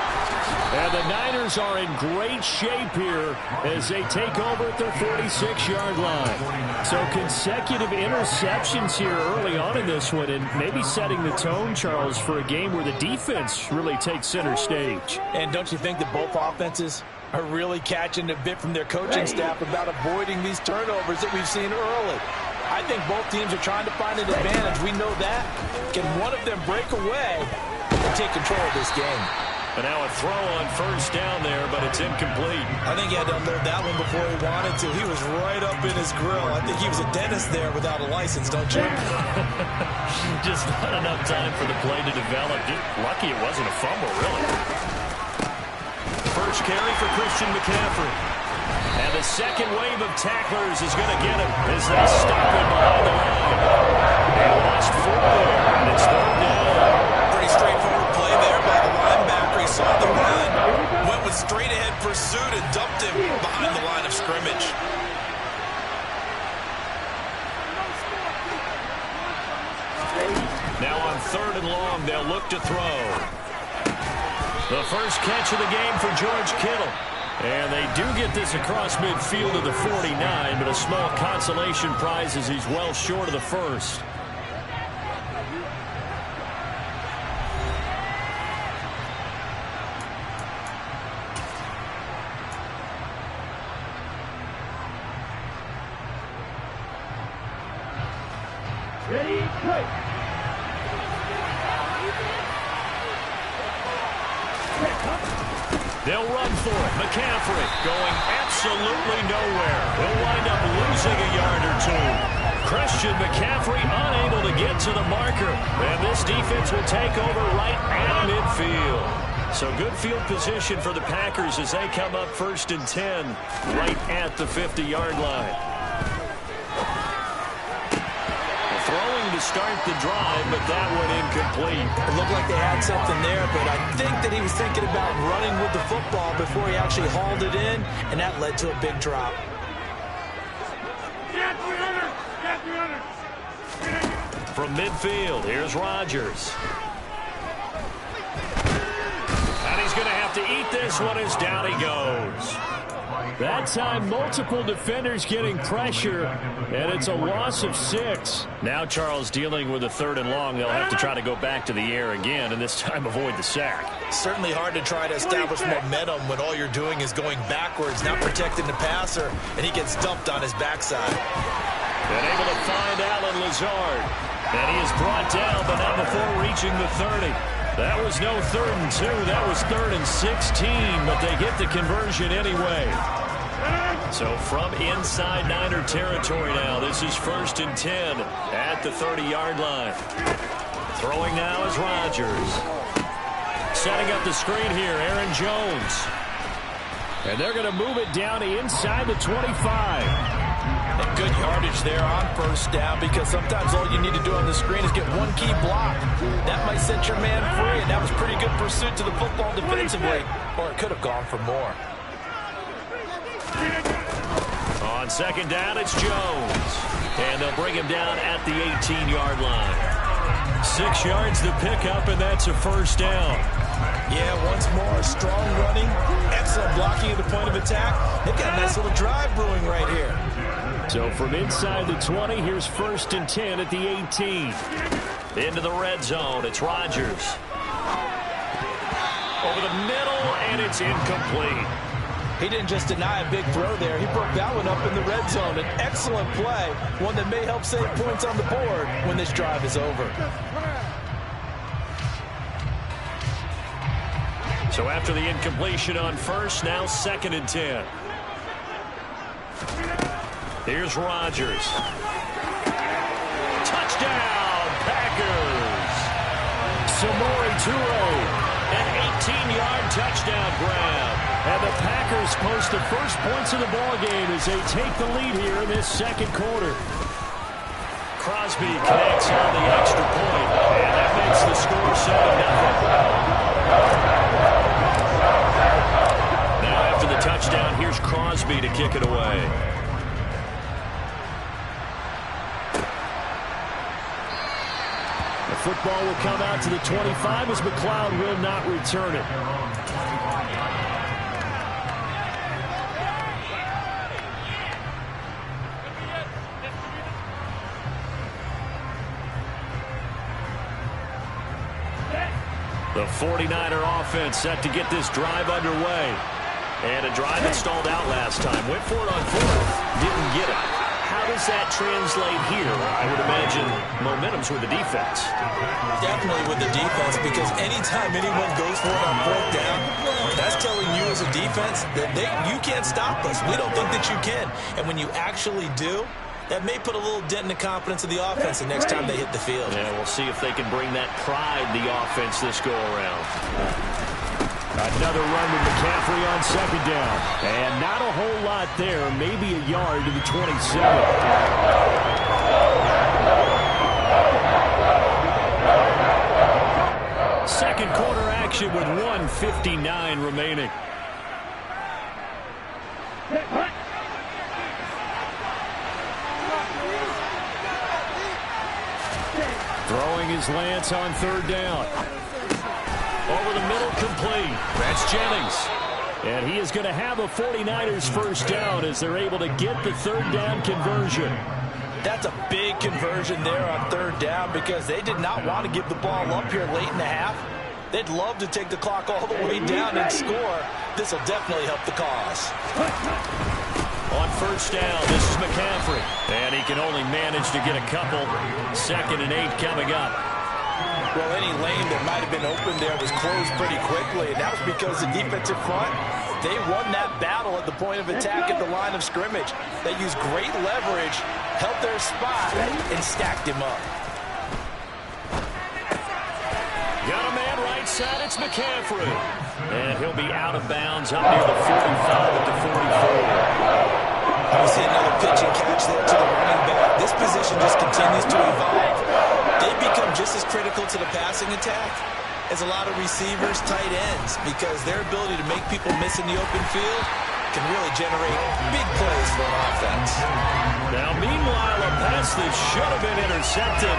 [SPEAKER 2] And the Niners are in great shape here as they take over at their 46-yard line. So consecutive interceptions here early on in this one, and maybe setting the tone, Charles, for a game where the defense really takes center stage.
[SPEAKER 3] And don't you think that both offenses are really catching a bit from their coaching staff about avoiding these turnovers that we've seen early? I think both teams are trying to find an advantage. We know that. Can one of them break away and take control of this game?
[SPEAKER 2] And now a throw on first down there, but it's incomplete.
[SPEAKER 3] I think he had to unload that one before he wanted to. He was right up in his grill. I think he was a dentist there without a license, don't you?
[SPEAKER 2] Just not enough time for the play to develop. Lucky it wasn't a fumble, really. First carry for Christian McCaffrey. And the second wave of tacklers is going to get him as they stop him behind the line. They lost 4 there, and it's 3rd down.
[SPEAKER 3] Pretty straightforward play there by the linebacker. He saw the run, went with straight-ahead pursuit, and dumped him behind the line of scrimmage.
[SPEAKER 2] Now on 3rd and long, they'll look to throw. The first catch of the game for George Kittle. And they do get this across midfield to the 49, but a small consolation prize as he's well short of the first.
[SPEAKER 11] Ready, quick.
[SPEAKER 2] They'll run for it. McCaffrey going
[SPEAKER 5] absolutely nowhere. He'll wind up losing a yard or two. Christian McCaffrey unable to get to the marker. And this defense will take over right at midfield. So good field position for the Packers as they come up 1st and 10 right at the 50-yard line. Throwing to start the drive, but that one incomplete.
[SPEAKER 3] It looked like they had something there, but I think that he was thinking about running with the football before he actually hauled it in, and that led to a big drop.
[SPEAKER 5] From midfield, here's Rodgers. And he's going to have to eat this one as down he goes. That time, multiple defenders getting pressure, and it's a loss of 6. Now Charles dealing with a 3rd and long. They'll have to try to go back to the air again, and this time avoid the sack.
[SPEAKER 3] Certainly hard to try to establish momentum when all you're doing is going backwards, not protecting the passer, and he gets dumped on his backside.
[SPEAKER 5] And able to find Alan Lazard. And he is brought down, but not before reaching the 30. That was no 3rd and 2. That was 3rd and 16, but they get the conversion anyway. So from inside Niner territory now, this is 1st and 10 at the 30-yard line. Throwing now is Rodgers. Setting up the screen here, Aaron Jones. And they're going to move it down to inside the 25.
[SPEAKER 3] And good yardage there on 1st down, because sometimes all you need to do on the screen is get one key block. That might set your man free, and that was pretty good pursuit to the football defensively. Or it could have gone for more.
[SPEAKER 5] On 2nd down, it's Jones. And they'll bring him down at the 18-yard line. 6 yards to pick up, and that's a 1st down.
[SPEAKER 3] Yeah, once more, strong running, excellent blocking at the point of attack. They've got a nice little drive brewing right here.
[SPEAKER 5] So from inside the 20, here's 1st and 10 at the 18. Into the red zone, it's Rodgers. Over the middle, and it's incomplete.
[SPEAKER 3] He didn't just deny a big throw there. He broke that one up in the red zone. An excellent play, one that may help save points on the board when this drive is over.
[SPEAKER 5] So after the incompletion on 1st, now 2nd and 10. Here's Rodgers. Touchdown, Packers. Samori Toure, an 18-yard touchdown grab. And the Packers post the first points of the ballgame as they take the lead here in this 2nd quarter. Crosby connects on the extra point, and that makes the score 7-0. Now after the touchdown, here's Crosby to kick it away. The football will come out to the 25 as McLeod will not return it. The 49er offense set to get this drive underway. And a drive that stalled out last time. Went for it on 4th. Didn't get it. How does that translate here? I would imagine momentum's with the defense.
[SPEAKER 3] Definitely with the defense, because anytime anyone goes for it on 4th down, that's telling you as a defense that you can't stop us. We don't think that you can. And when you actually do, that may put a little dent in the confidence of the offense the next time they hit the field.
[SPEAKER 5] Yeah, we'll see if they can bring that pride the offense this go-around. Another run with McCaffrey on 2nd down. And not a whole lot there. Maybe a yard to the 27. Second quarter action with 1:59 remaining. Throwing his Lance on 3rd down. Over the middle, complete. That's Jennings. And he is going to have a 49ers 1st down as they're able to get the 3rd down conversion.
[SPEAKER 3] That's a big conversion there on 3rd down, because they did not want to give the ball up here late in the half. They'd love to take the clock all the way down and score. This will definitely help the cause.
[SPEAKER 5] On 1st down, this is McCaffrey. And he can only manage to get a couple. 2nd and 8 coming up.
[SPEAKER 4] Well, any lane that might have been open there was closed pretty quickly, and that was because the defensive front, they won that battle at the point of attack at the line of scrimmage. They used great leverage, held their spot, and stacked him up.
[SPEAKER 5] Got a man right side, it's McCaffrey. And he'll be out of bounds up near the 45 at the 44.
[SPEAKER 3] We see another pitch and catch there to the running back. This position just continues to evolve. They become just as critical to the passing attack as a lot of receivers, tight ends, because their ability to make people miss in the open field can really generate big plays for an offense.
[SPEAKER 5] Now, meanwhile, a pass that should have been intercepted,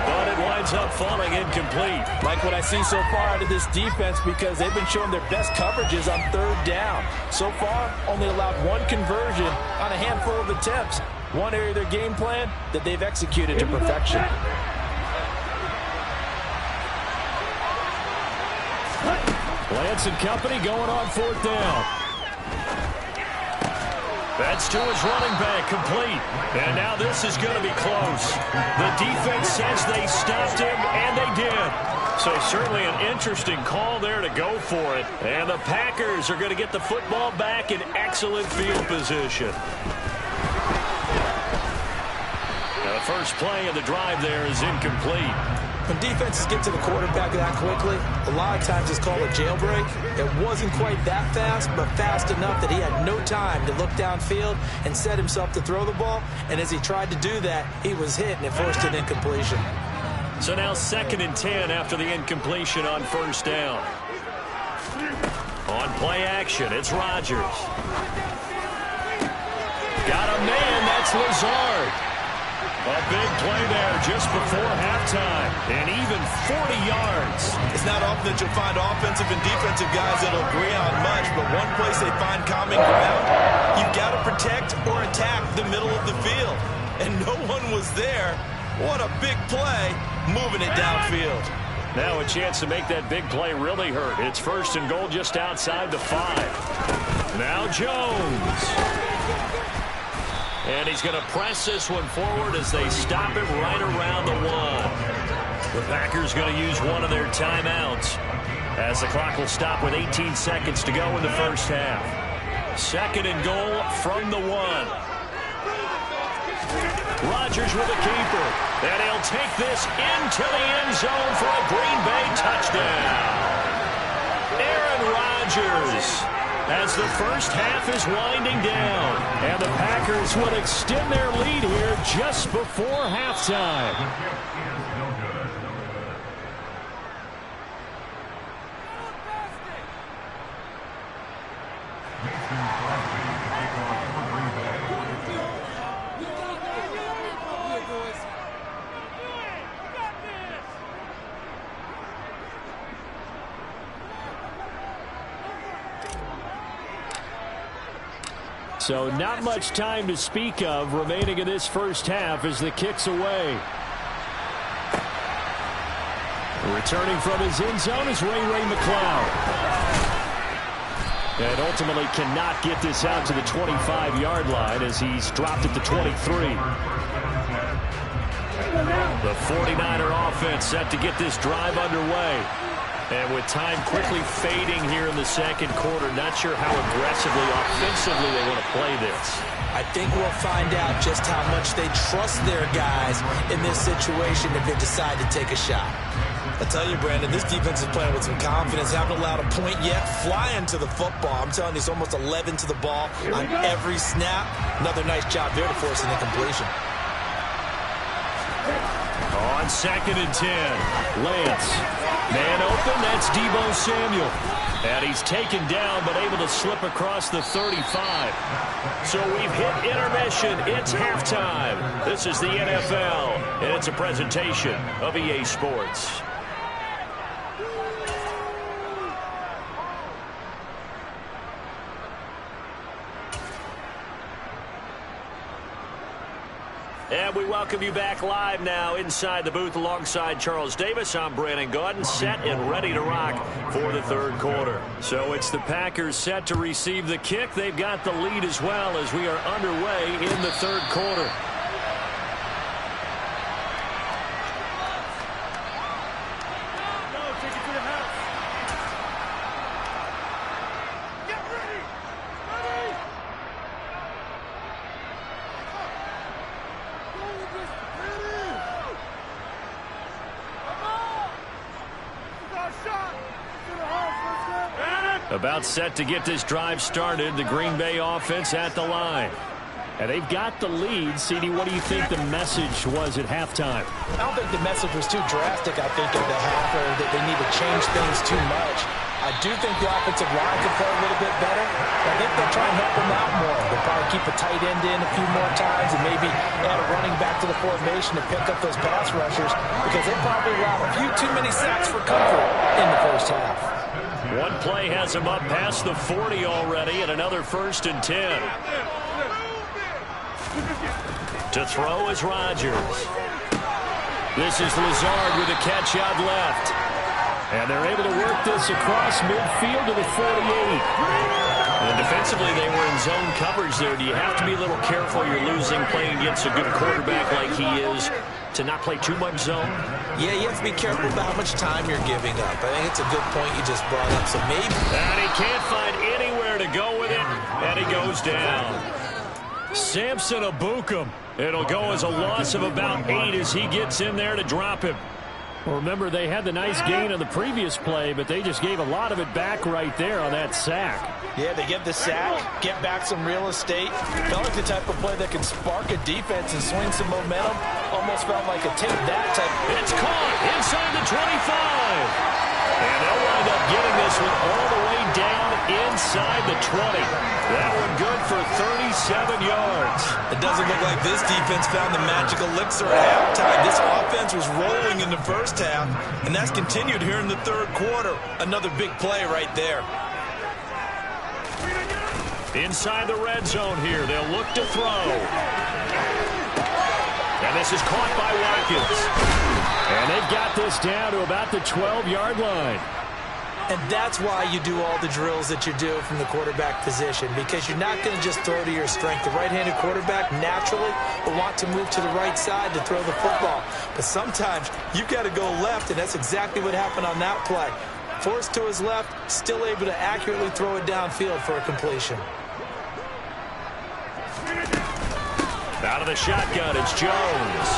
[SPEAKER 5] but it winds up falling incomplete.
[SPEAKER 4] Like what I see so far out of this defense, because they've been showing their best coverages on third down. So far, only allowed one conversion on a handful of attempts. One area of their game plan that they've executed to perfection.
[SPEAKER 5] Lance and company going on fourth down. That's to his running back, complete. And now this is going to be close. The defense says they stopped him, and they did. So certainly an interesting call there to go for it. And the Packers are going to get the football back in excellent field position. Now the first play of the drive there is incomplete.
[SPEAKER 3] When defenses get to the quarterback that quickly, a lot of times it's called a jailbreak. It wasn't quite that fast, but fast enough that he had no time to look downfield and set himself to throw the ball. And as he tried to do that, he was hit, and it forced an incompletion.
[SPEAKER 5] So now 2nd and 10 after the incompletion on first down. On play action, it's Rodgers. Got a man, that's Lazard. A big play there just before halftime, and even 40 yards.
[SPEAKER 3] It's not often that you'll find offensive and defensive guys that'll agree on much, but one place they find common ground, you've got to protect or attack the middle of the field. And no one was there. What a big play, moving it downfield.
[SPEAKER 5] Now a chance to make that big play really hurt. It's 1st and goal just outside the 5. Now Jones. And he's going to press this one forward as they stop him right around the 1. The Packers going to use one of their timeouts as the clock will stop with 18 seconds to go in the first half. 2nd and goal from the 1. Rodgers with a keeper. And he'll take this into the end zone for a Green Bay touchdown. Aaron Rodgers. As the first half is winding down, and the Packers will extend their lead here just before halftime. So not much time to speak of remaining in this first half as the kick's away. Returning from his end zone is Ray McCloud. And ultimately cannot get this out to the 25-yard line as he's dropped at the 23. The 49er offense set to get this drive underway. And with time quickly fading here in the second quarter, not sure how aggressively, offensively they want to play this.
[SPEAKER 3] I think we'll find out just how much they trust their guys in this situation if they decide to take a shot. I tell you, Brandon, this defense is playing with some confidence. Haven't allowed a point yet. Flying to the football. I'm telling you, it's almost 11 to the ball on every snap. Another nice job there to force an incompletion.
[SPEAKER 5] On 2nd and 10, Lance. Man open, that's Deebo Samuel. And he's taken down but able to slip across the 35. So we've hit intermission. It's halftime. This is the NFL, and it's a presentation of EA Sports. And we welcome you back live now inside the booth alongside Charles Davis. I'm Brandon Gaudin, set and ready to rock for the third quarter. So it's the Packers set to receive the kick. They've got the lead as well as we are underway in the third quarter.
[SPEAKER 2] About set to get this drive started, the Green Bay offense at the line. And they've got the lead. CD, what do you think the message was at halftime?
[SPEAKER 3] I don't think the message was too drastic, I think, in the half, or that they need to change things too much. I do think the offensive line could play a little bit better. I think they'll try and help them out more. They'll probably keep a tight end in a few more times and maybe add a running back to the formation to pick up those pass rushers, because they probably allowed a few too many sacks for comfort in the first half.
[SPEAKER 2] One play has him up past the 40 already, and another 1st and 10. To throw is Rodgers. This is Lazard with a catch out left. And they're able to work this across midfield to the 48. And defensively, they were in zone coverage there. Do you have to be a little careful? You're losing playing against a good quarterback like he is to not play too much zone?
[SPEAKER 3] Yeah, you have to be careful about how much time you're giving up. I think it's a good point you just brought up. So maybe.
[SPEAKER 2] And he can't find anywhere to go with it. And he goes down. Samson Abukum. It'll go as a loss of about 8 as he gets in there to drop him. Well, remember, they had the nice gain on the previous play, but they just gave a lot of it back right there on that sack.
[SPEAKER 3] Yeah, they get the sack, get back some real estate. Felt like the type of play that can spark a defense and swing some momentum. Almost felt like a take that type.
[SPEAKER 2] It's caught inside the 25. And they'll wind up getting this one all the way down inside the 20. That one good for 37 yards.
[SPEAKER 12] It doesn't look like this defense found the magical elixir at halftime. This offense was rolling in the first half, and that's continued here in the third quarter. Another big play right there.
[SPEAKER 2] Inside the red zone here, they'll look to throw. And this is caught by Watkins. And they've got this down to about the 12-yard line.
[SPEAKER 3] And that's why you do all the drills that you do from the quarterback position, because you're not going to just throw to your strength. The right-handed quarterback naturally will want to move to the right side to throw the football. But sometimes you've got to go left, and that's exactly what happened on that play. Forced to his left, still able to accurately throw it downfield for a completion.
[SPEAKER 2] Out of the shotgun, it's Jones.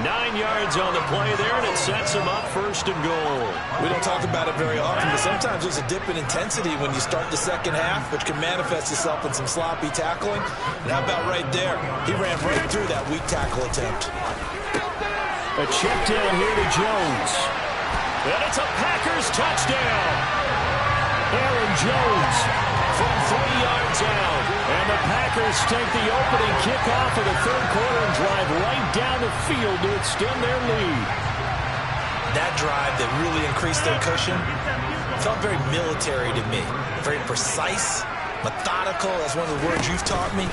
[SPEAKER 2] 9 yards on the play there, and it sets him up 1st and goal.
[SPEAKER 12] We don't talk about it very often, but sometimes there's a dip in intensity when you start the second half, which can manifest itself in some sloppy tackling. And how about right there? He ran right through that weak tackle attempt.
[SPEAKER 2] A check down here to Jones. And it's a Packers touchdown. Aaron Jones from 3 yards out. And the Packers take the opening kickoff of the third quarter and drive right down the field to extend their lead.
[SPEAKER 3] That drive that really increased their cushion felt very military to me. Very precise, methodical. That's one of the words you've taught me.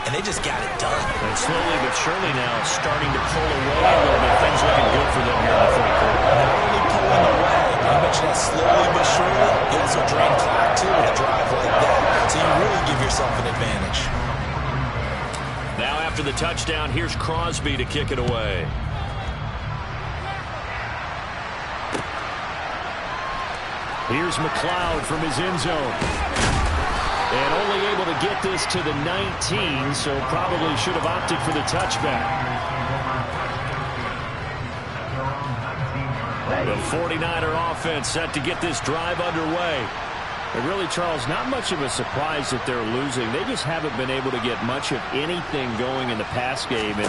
[SPEAKER 3] And they just got it done.
[SPEAKER 2] And slowly but surely now starting to pull away a little bit. Things looking good for them here in the third quarter.
[SPEAKER 3] Not only pulling away, I mentioned that slowly but surely. You also drain clock too with a drive like that. So you really give yourself an advantage.
[SPEAKER 2] Now after the touchdown, here's Crosby to kick it away. Here's McLeod from his end zone. And only able to get this to the 19, so probably should have opted for the touchback. The 49er offense set to get this drive underway. And really, Charles, not much of a surprise that they're losing. They just haven't been able to get much of anything going in the pass game. And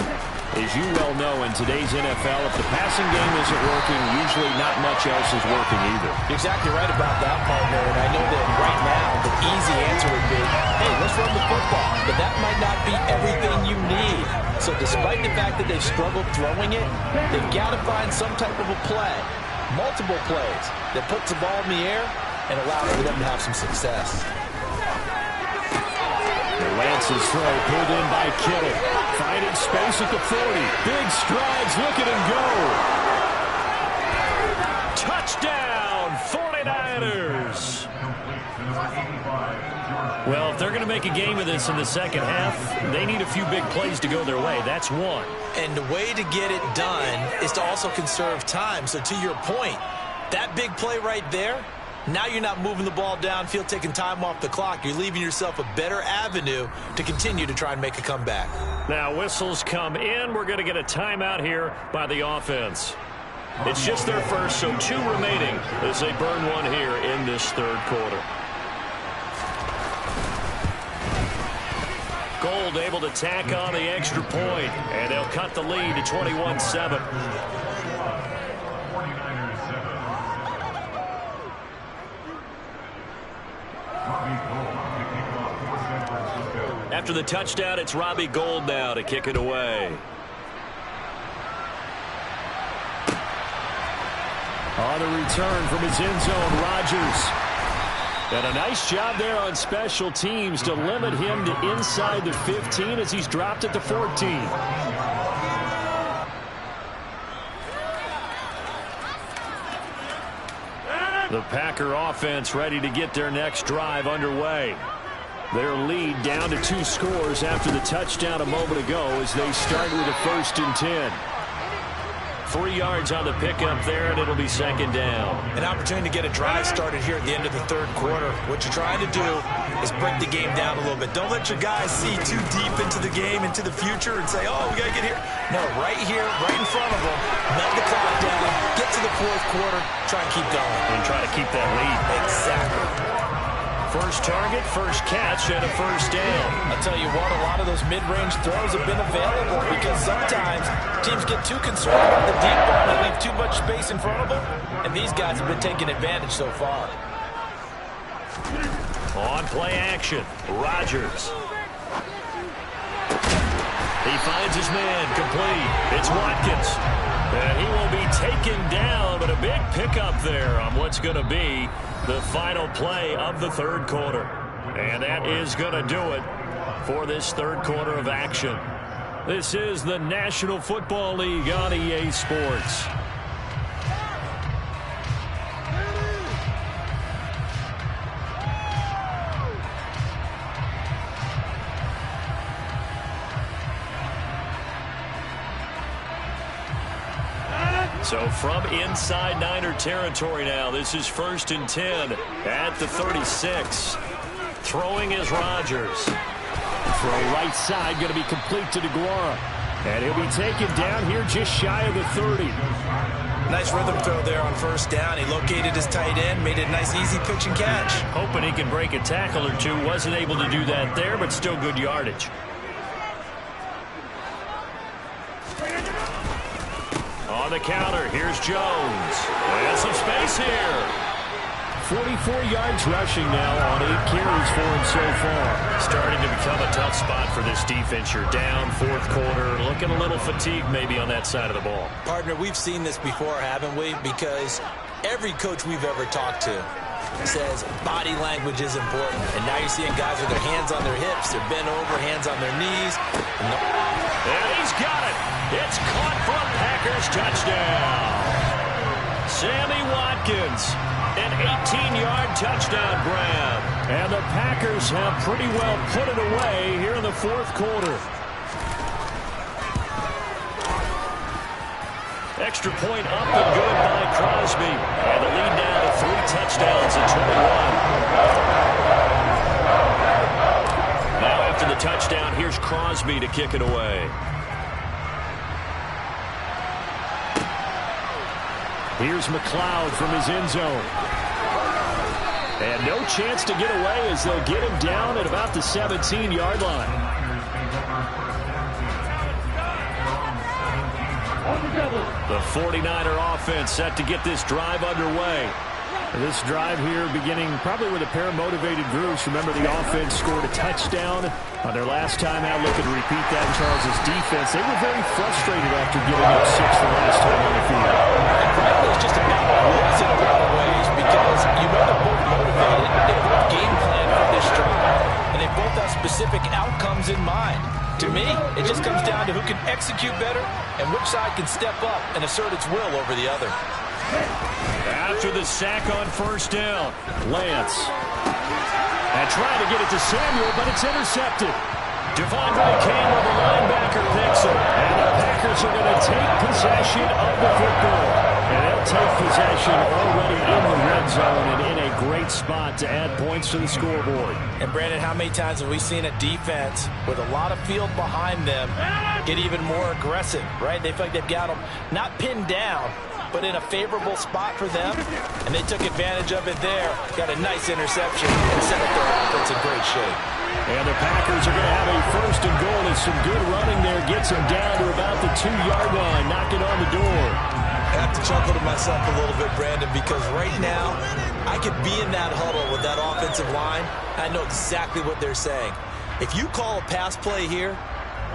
[SPEAKER 2] as you well know, in today's NFL, if the passing game isn't working, usually not much else is working either.
[SPEAKER 3] You're exactly right about that, partner. And I know that right now the easy answer would be, hey, let's run the football. But that might not be everything you need. So despite the fact that they've struggled throwing it, they've got to find some type of a play, multiple plays, that puts the ball in the air and allows for them to have some success.
[SPEAKER 2] Lance's throw pulled in by Kittle. Finding space at the 40. Big strides, look at him go. Touchdown, 49ers. Well, if they're going to make a game of this in the second half, they need a few big plays to go their way. That's one.
[SPEAKER 3] And the way to get it done is to also conserve time. So to your point, that big play right there, now you're not moving the ball downfield, taking time off the clock. You're leaving yourself a better avenue to continue to try and make a comeback.
[SPEAKER 2] Now whistles come in. We're going to get a timeout here by the offense.
[SPEAKER 5] It's just their first, so 2 remaining as they burn one here in this third quarter. Gold able to tack on the extra point, and they'll cut the lead to 21-7. After the touchdown, it's Robbie Gould now to kick it away. On the return from his end zone, Rodgers. And a nice job there on special teams to limit him to inside the 15 as he's dropped at the 14. The Packer offense ready to get their next drive underway. Their lead down to 2 scores after the touchdown a moment ago as they start with a 1st and 10. 3 yards on the pickup there, and it'll be 2nd down.
[SPEAKER 12] An opportunity to get a drive started here at the end of the third quarter. What you're trying to do is break the game down a little bit. Don't let your guys see too deep into the game, into the future, and say, oh, we got to get here. No, right here, right in front of them, melt the clock down, get to the fourth quarter, try and keep going.
[SPEAKER 5] And try to keep that lead.
[SPEAKER 12] Exactly.
[SPEAKER 5] First target, first catch, and a 1st down.
[SPEAKER 3] I'll tell you what, a lot of those mid-range throws have been available because sometimes teams get too concerned about the deep ball and they leave too much space in front of them, and these guys have been taking advantage so far.
[SPEAKER 5] On play action, Rodgers. He finds his man, complete. It's Watkins. And he will be taken down, but a big pickup there on what's going to be the final play of the third quarter. And that is going to do it for this third quarter of action. This is the National Football League on EA Sports. So from inside Niner territory now, this is 1st and 10 at the 36. Throwing is Rodgers. Throw right side, going to be complete to DeGuara. And he'll be taken down here just shy of the 30.
[SPEAKER 12] Nice rhythm throw there on 1st down. He located his tight end, made it a nice easy pitch and catch.
[SPEAKER 5] Hoping he can break a tackle or 2. Wasn't able to do that there, but still good yardage. On the counter, here's Jones. And some space here. 44 yards rushing now on 8 carries for him so far. Starting to become a tough spot for this defense. You're down, 4th quarter, looking a little fatigued maybe on that side of the ball.
[SPEAKER 12] Partner, we've seen this before, haven't we? Because every coach we've ever talked to says body language is important. And now you're seeing guys with their hands on their hips, they're bent over, hands on their knees.
[SPEAKER 5] And he's got it. It's caught for a Packers touchdown. Sammy Watkins, an 18-yard touchdown grab. And the Packers have pretty well put it away here in the 4th quarter. Extra point up and good by Crosby. And the lead down to 3 touchdowns at 21. Now after the touchdown, here's Crosby to kick it away. Here's McLeod from his end zone. And no chance to get away as they'll get him down at about the 17-yard line. The 49er offense set to get this drive underway. This drive here beginning probably with a pair of motivated groups. Remember, the offense scored a touchdown on their last time out. Looking to repeat that in Charles' defense. They were very frustrated after giving up 6 the last time on the field.
[SPEAKER 3] And frankly, it's just about what's in a lot of ways because you know they're both motivated. They both game plan for this drive, and they both have specific outcomes in mind. To me, it just comes down to who can execute better and which side can step up and assert its will over the other.
[SPEAKER 5] After the sack on 1st down, Lance. And trying to get it to Samuel, but it's intercepted. Devondre Cain with the linebacker picks him. And the Packers are going to take possession of the football. And they'll take possession already in the red zone and in a great spot to add points to the scoreboard.
[SPEAKER 3] And Brandon, how many times have we seen a defense with a lot of field behind them get even more aggressive, right? They feel like they've got them not pinned down, but in a favorable spot for them, and they took advantage of it there. Got a nice interception and set up their offense in great shape.
[SPEAKER 5] And the Packers are going to have a first and goal as some good running there gets them down to about the 2-yard line, knocking on the door.
[SPEAKER 12] I have to chuckle to myself a little bit, Brandon, because right now I could be in that huddle with that offensive line. I know exactly what they're saying. If you call a pass play here,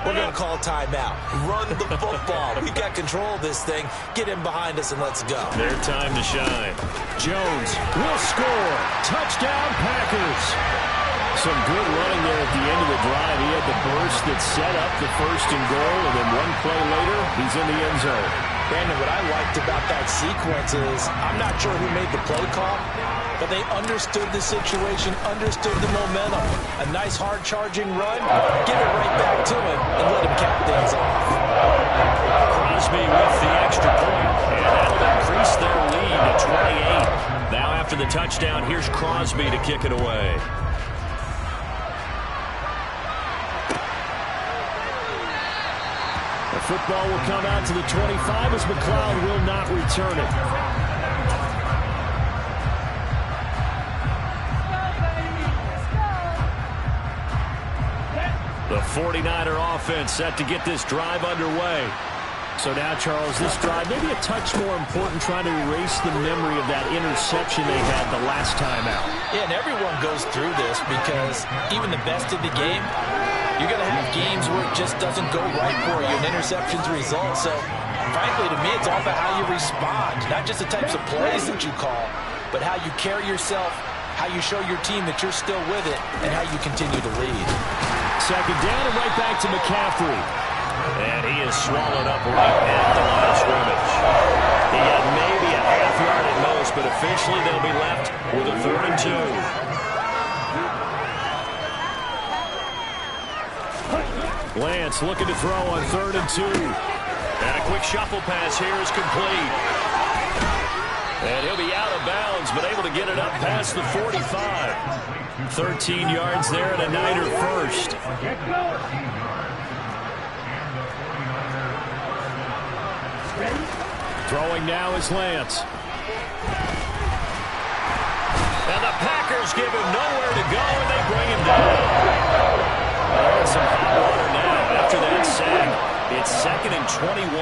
[SPEAKER 12] we're going to call timeout. Run the football. We've got control of this thing. Get in behind us and let's go.
[SPEAKER 5] Their time to shine. Jones will score. Touchdown, Packers. Some good running there at the end of the drive. He had the burst that set up the first and goal, and then one play later, he's in the end zone.
[SPEAKER 3] Brandon, what I liked about that sequence is I'm not sure who made the play call, but they understood the situation, understood the momentum. A nice hard-charging run, give it right back to him, and let him cap things off.
[SPEAKER 5] Crosby with the extra point, and that'll increase their lead to 28. Now after the touchdown, here's Crosby to kick it away. The football will come out to the 25 as McLeod will not return it. The 49er offense set to get this drive underway. So now, Charles, this drive maybe a touch more important, trying to erase the memory of that interception they had the last time out.
[SPEAKER 3] Yeah, and everyone goes through this because even the best in the game, you're going to have games where it just doesn't go right for you, and interceptions result. So, frankly, to me, it's all about how you respond, not just the types of plays that you call, but how you carry yourself, how you show your team that you're still with it, and how you continue to lead.
[SPEAKER 5] Second down and right back to McCaffrey. And he is swallowed up right at the line of scrimmage. He had maybe a half yard at most, but officially they'll be left with a 3rd and 2. Lance looking to throw on 3rd and 2. And a quick shuffle pass here is complete. And he'll be out of bounds, but able to get it up past the 45. 13 yards there and a Niner first. Throwing now is Lance. And the Packers give him nowhere to go, and they bring him down. And some hot water now after that sack. It's 2nd and 21.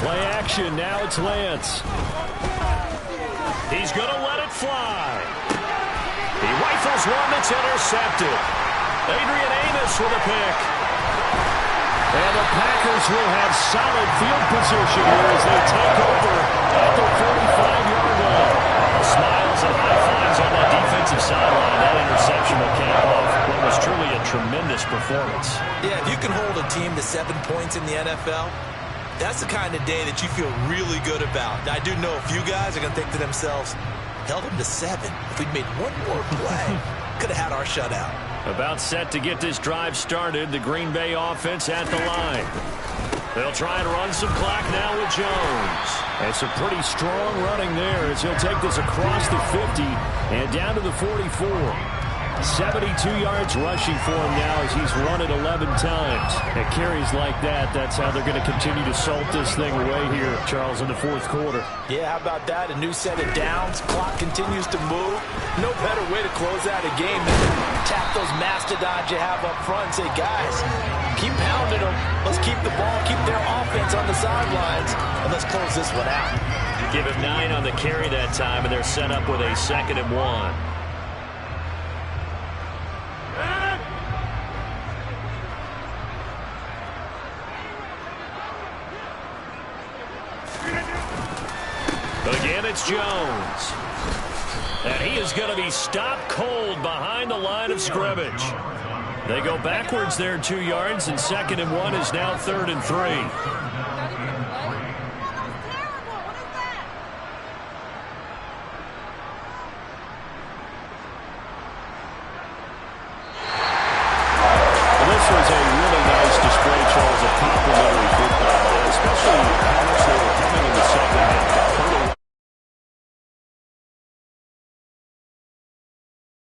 [SPEAKER 5] Play action, now it's Lance. He's going to let it fly. He rifles one that's intercepted. Adrian Amos with a pick. And the Packers will have solid field position here as they take over at the 45-yard line. Smiles and high fives on that defensive sideline. That interception will cap off what was truly a tremendous performance.
[SPEAKER 12] Yeah, if you can hold a team to 7 points in the NFL, that's the kind of day that you feel really good about. Now, I do know a few guys are going to think to themselves, held them to 7. If we'd made one more play, could have had our shutout.
[SPEAKER 5] About set to get this drive started. The Green Bay offense at the line. They'll try and run some clock now with Jones. And some pretty strong running there as he'll take this across the 50 and down to the 44. 72 yards rushing for him now as he's run it 11 times. At carries like that, that's how they're going to continue to salt this thing away here, Charles, in the 4th quarter.
[SPEAKER 3] Yeah, how about that? A new set of downs. Clock continues to move. No better way to close out a game than to tap those mastodons you have up front and say, guys, keep pounding them. Let's keep the ball, keep their offense on the sidelines, and let's close this one out.
[SPEAKER 5] Give him 9 on the carry that time, and they're set up with a 2nd and 1. Again, it's Jones. And he is going to be stopped cold behind the line of scrimmage. They go backwards there 2 yards, and 2nd and 1 is now 3rd and 3.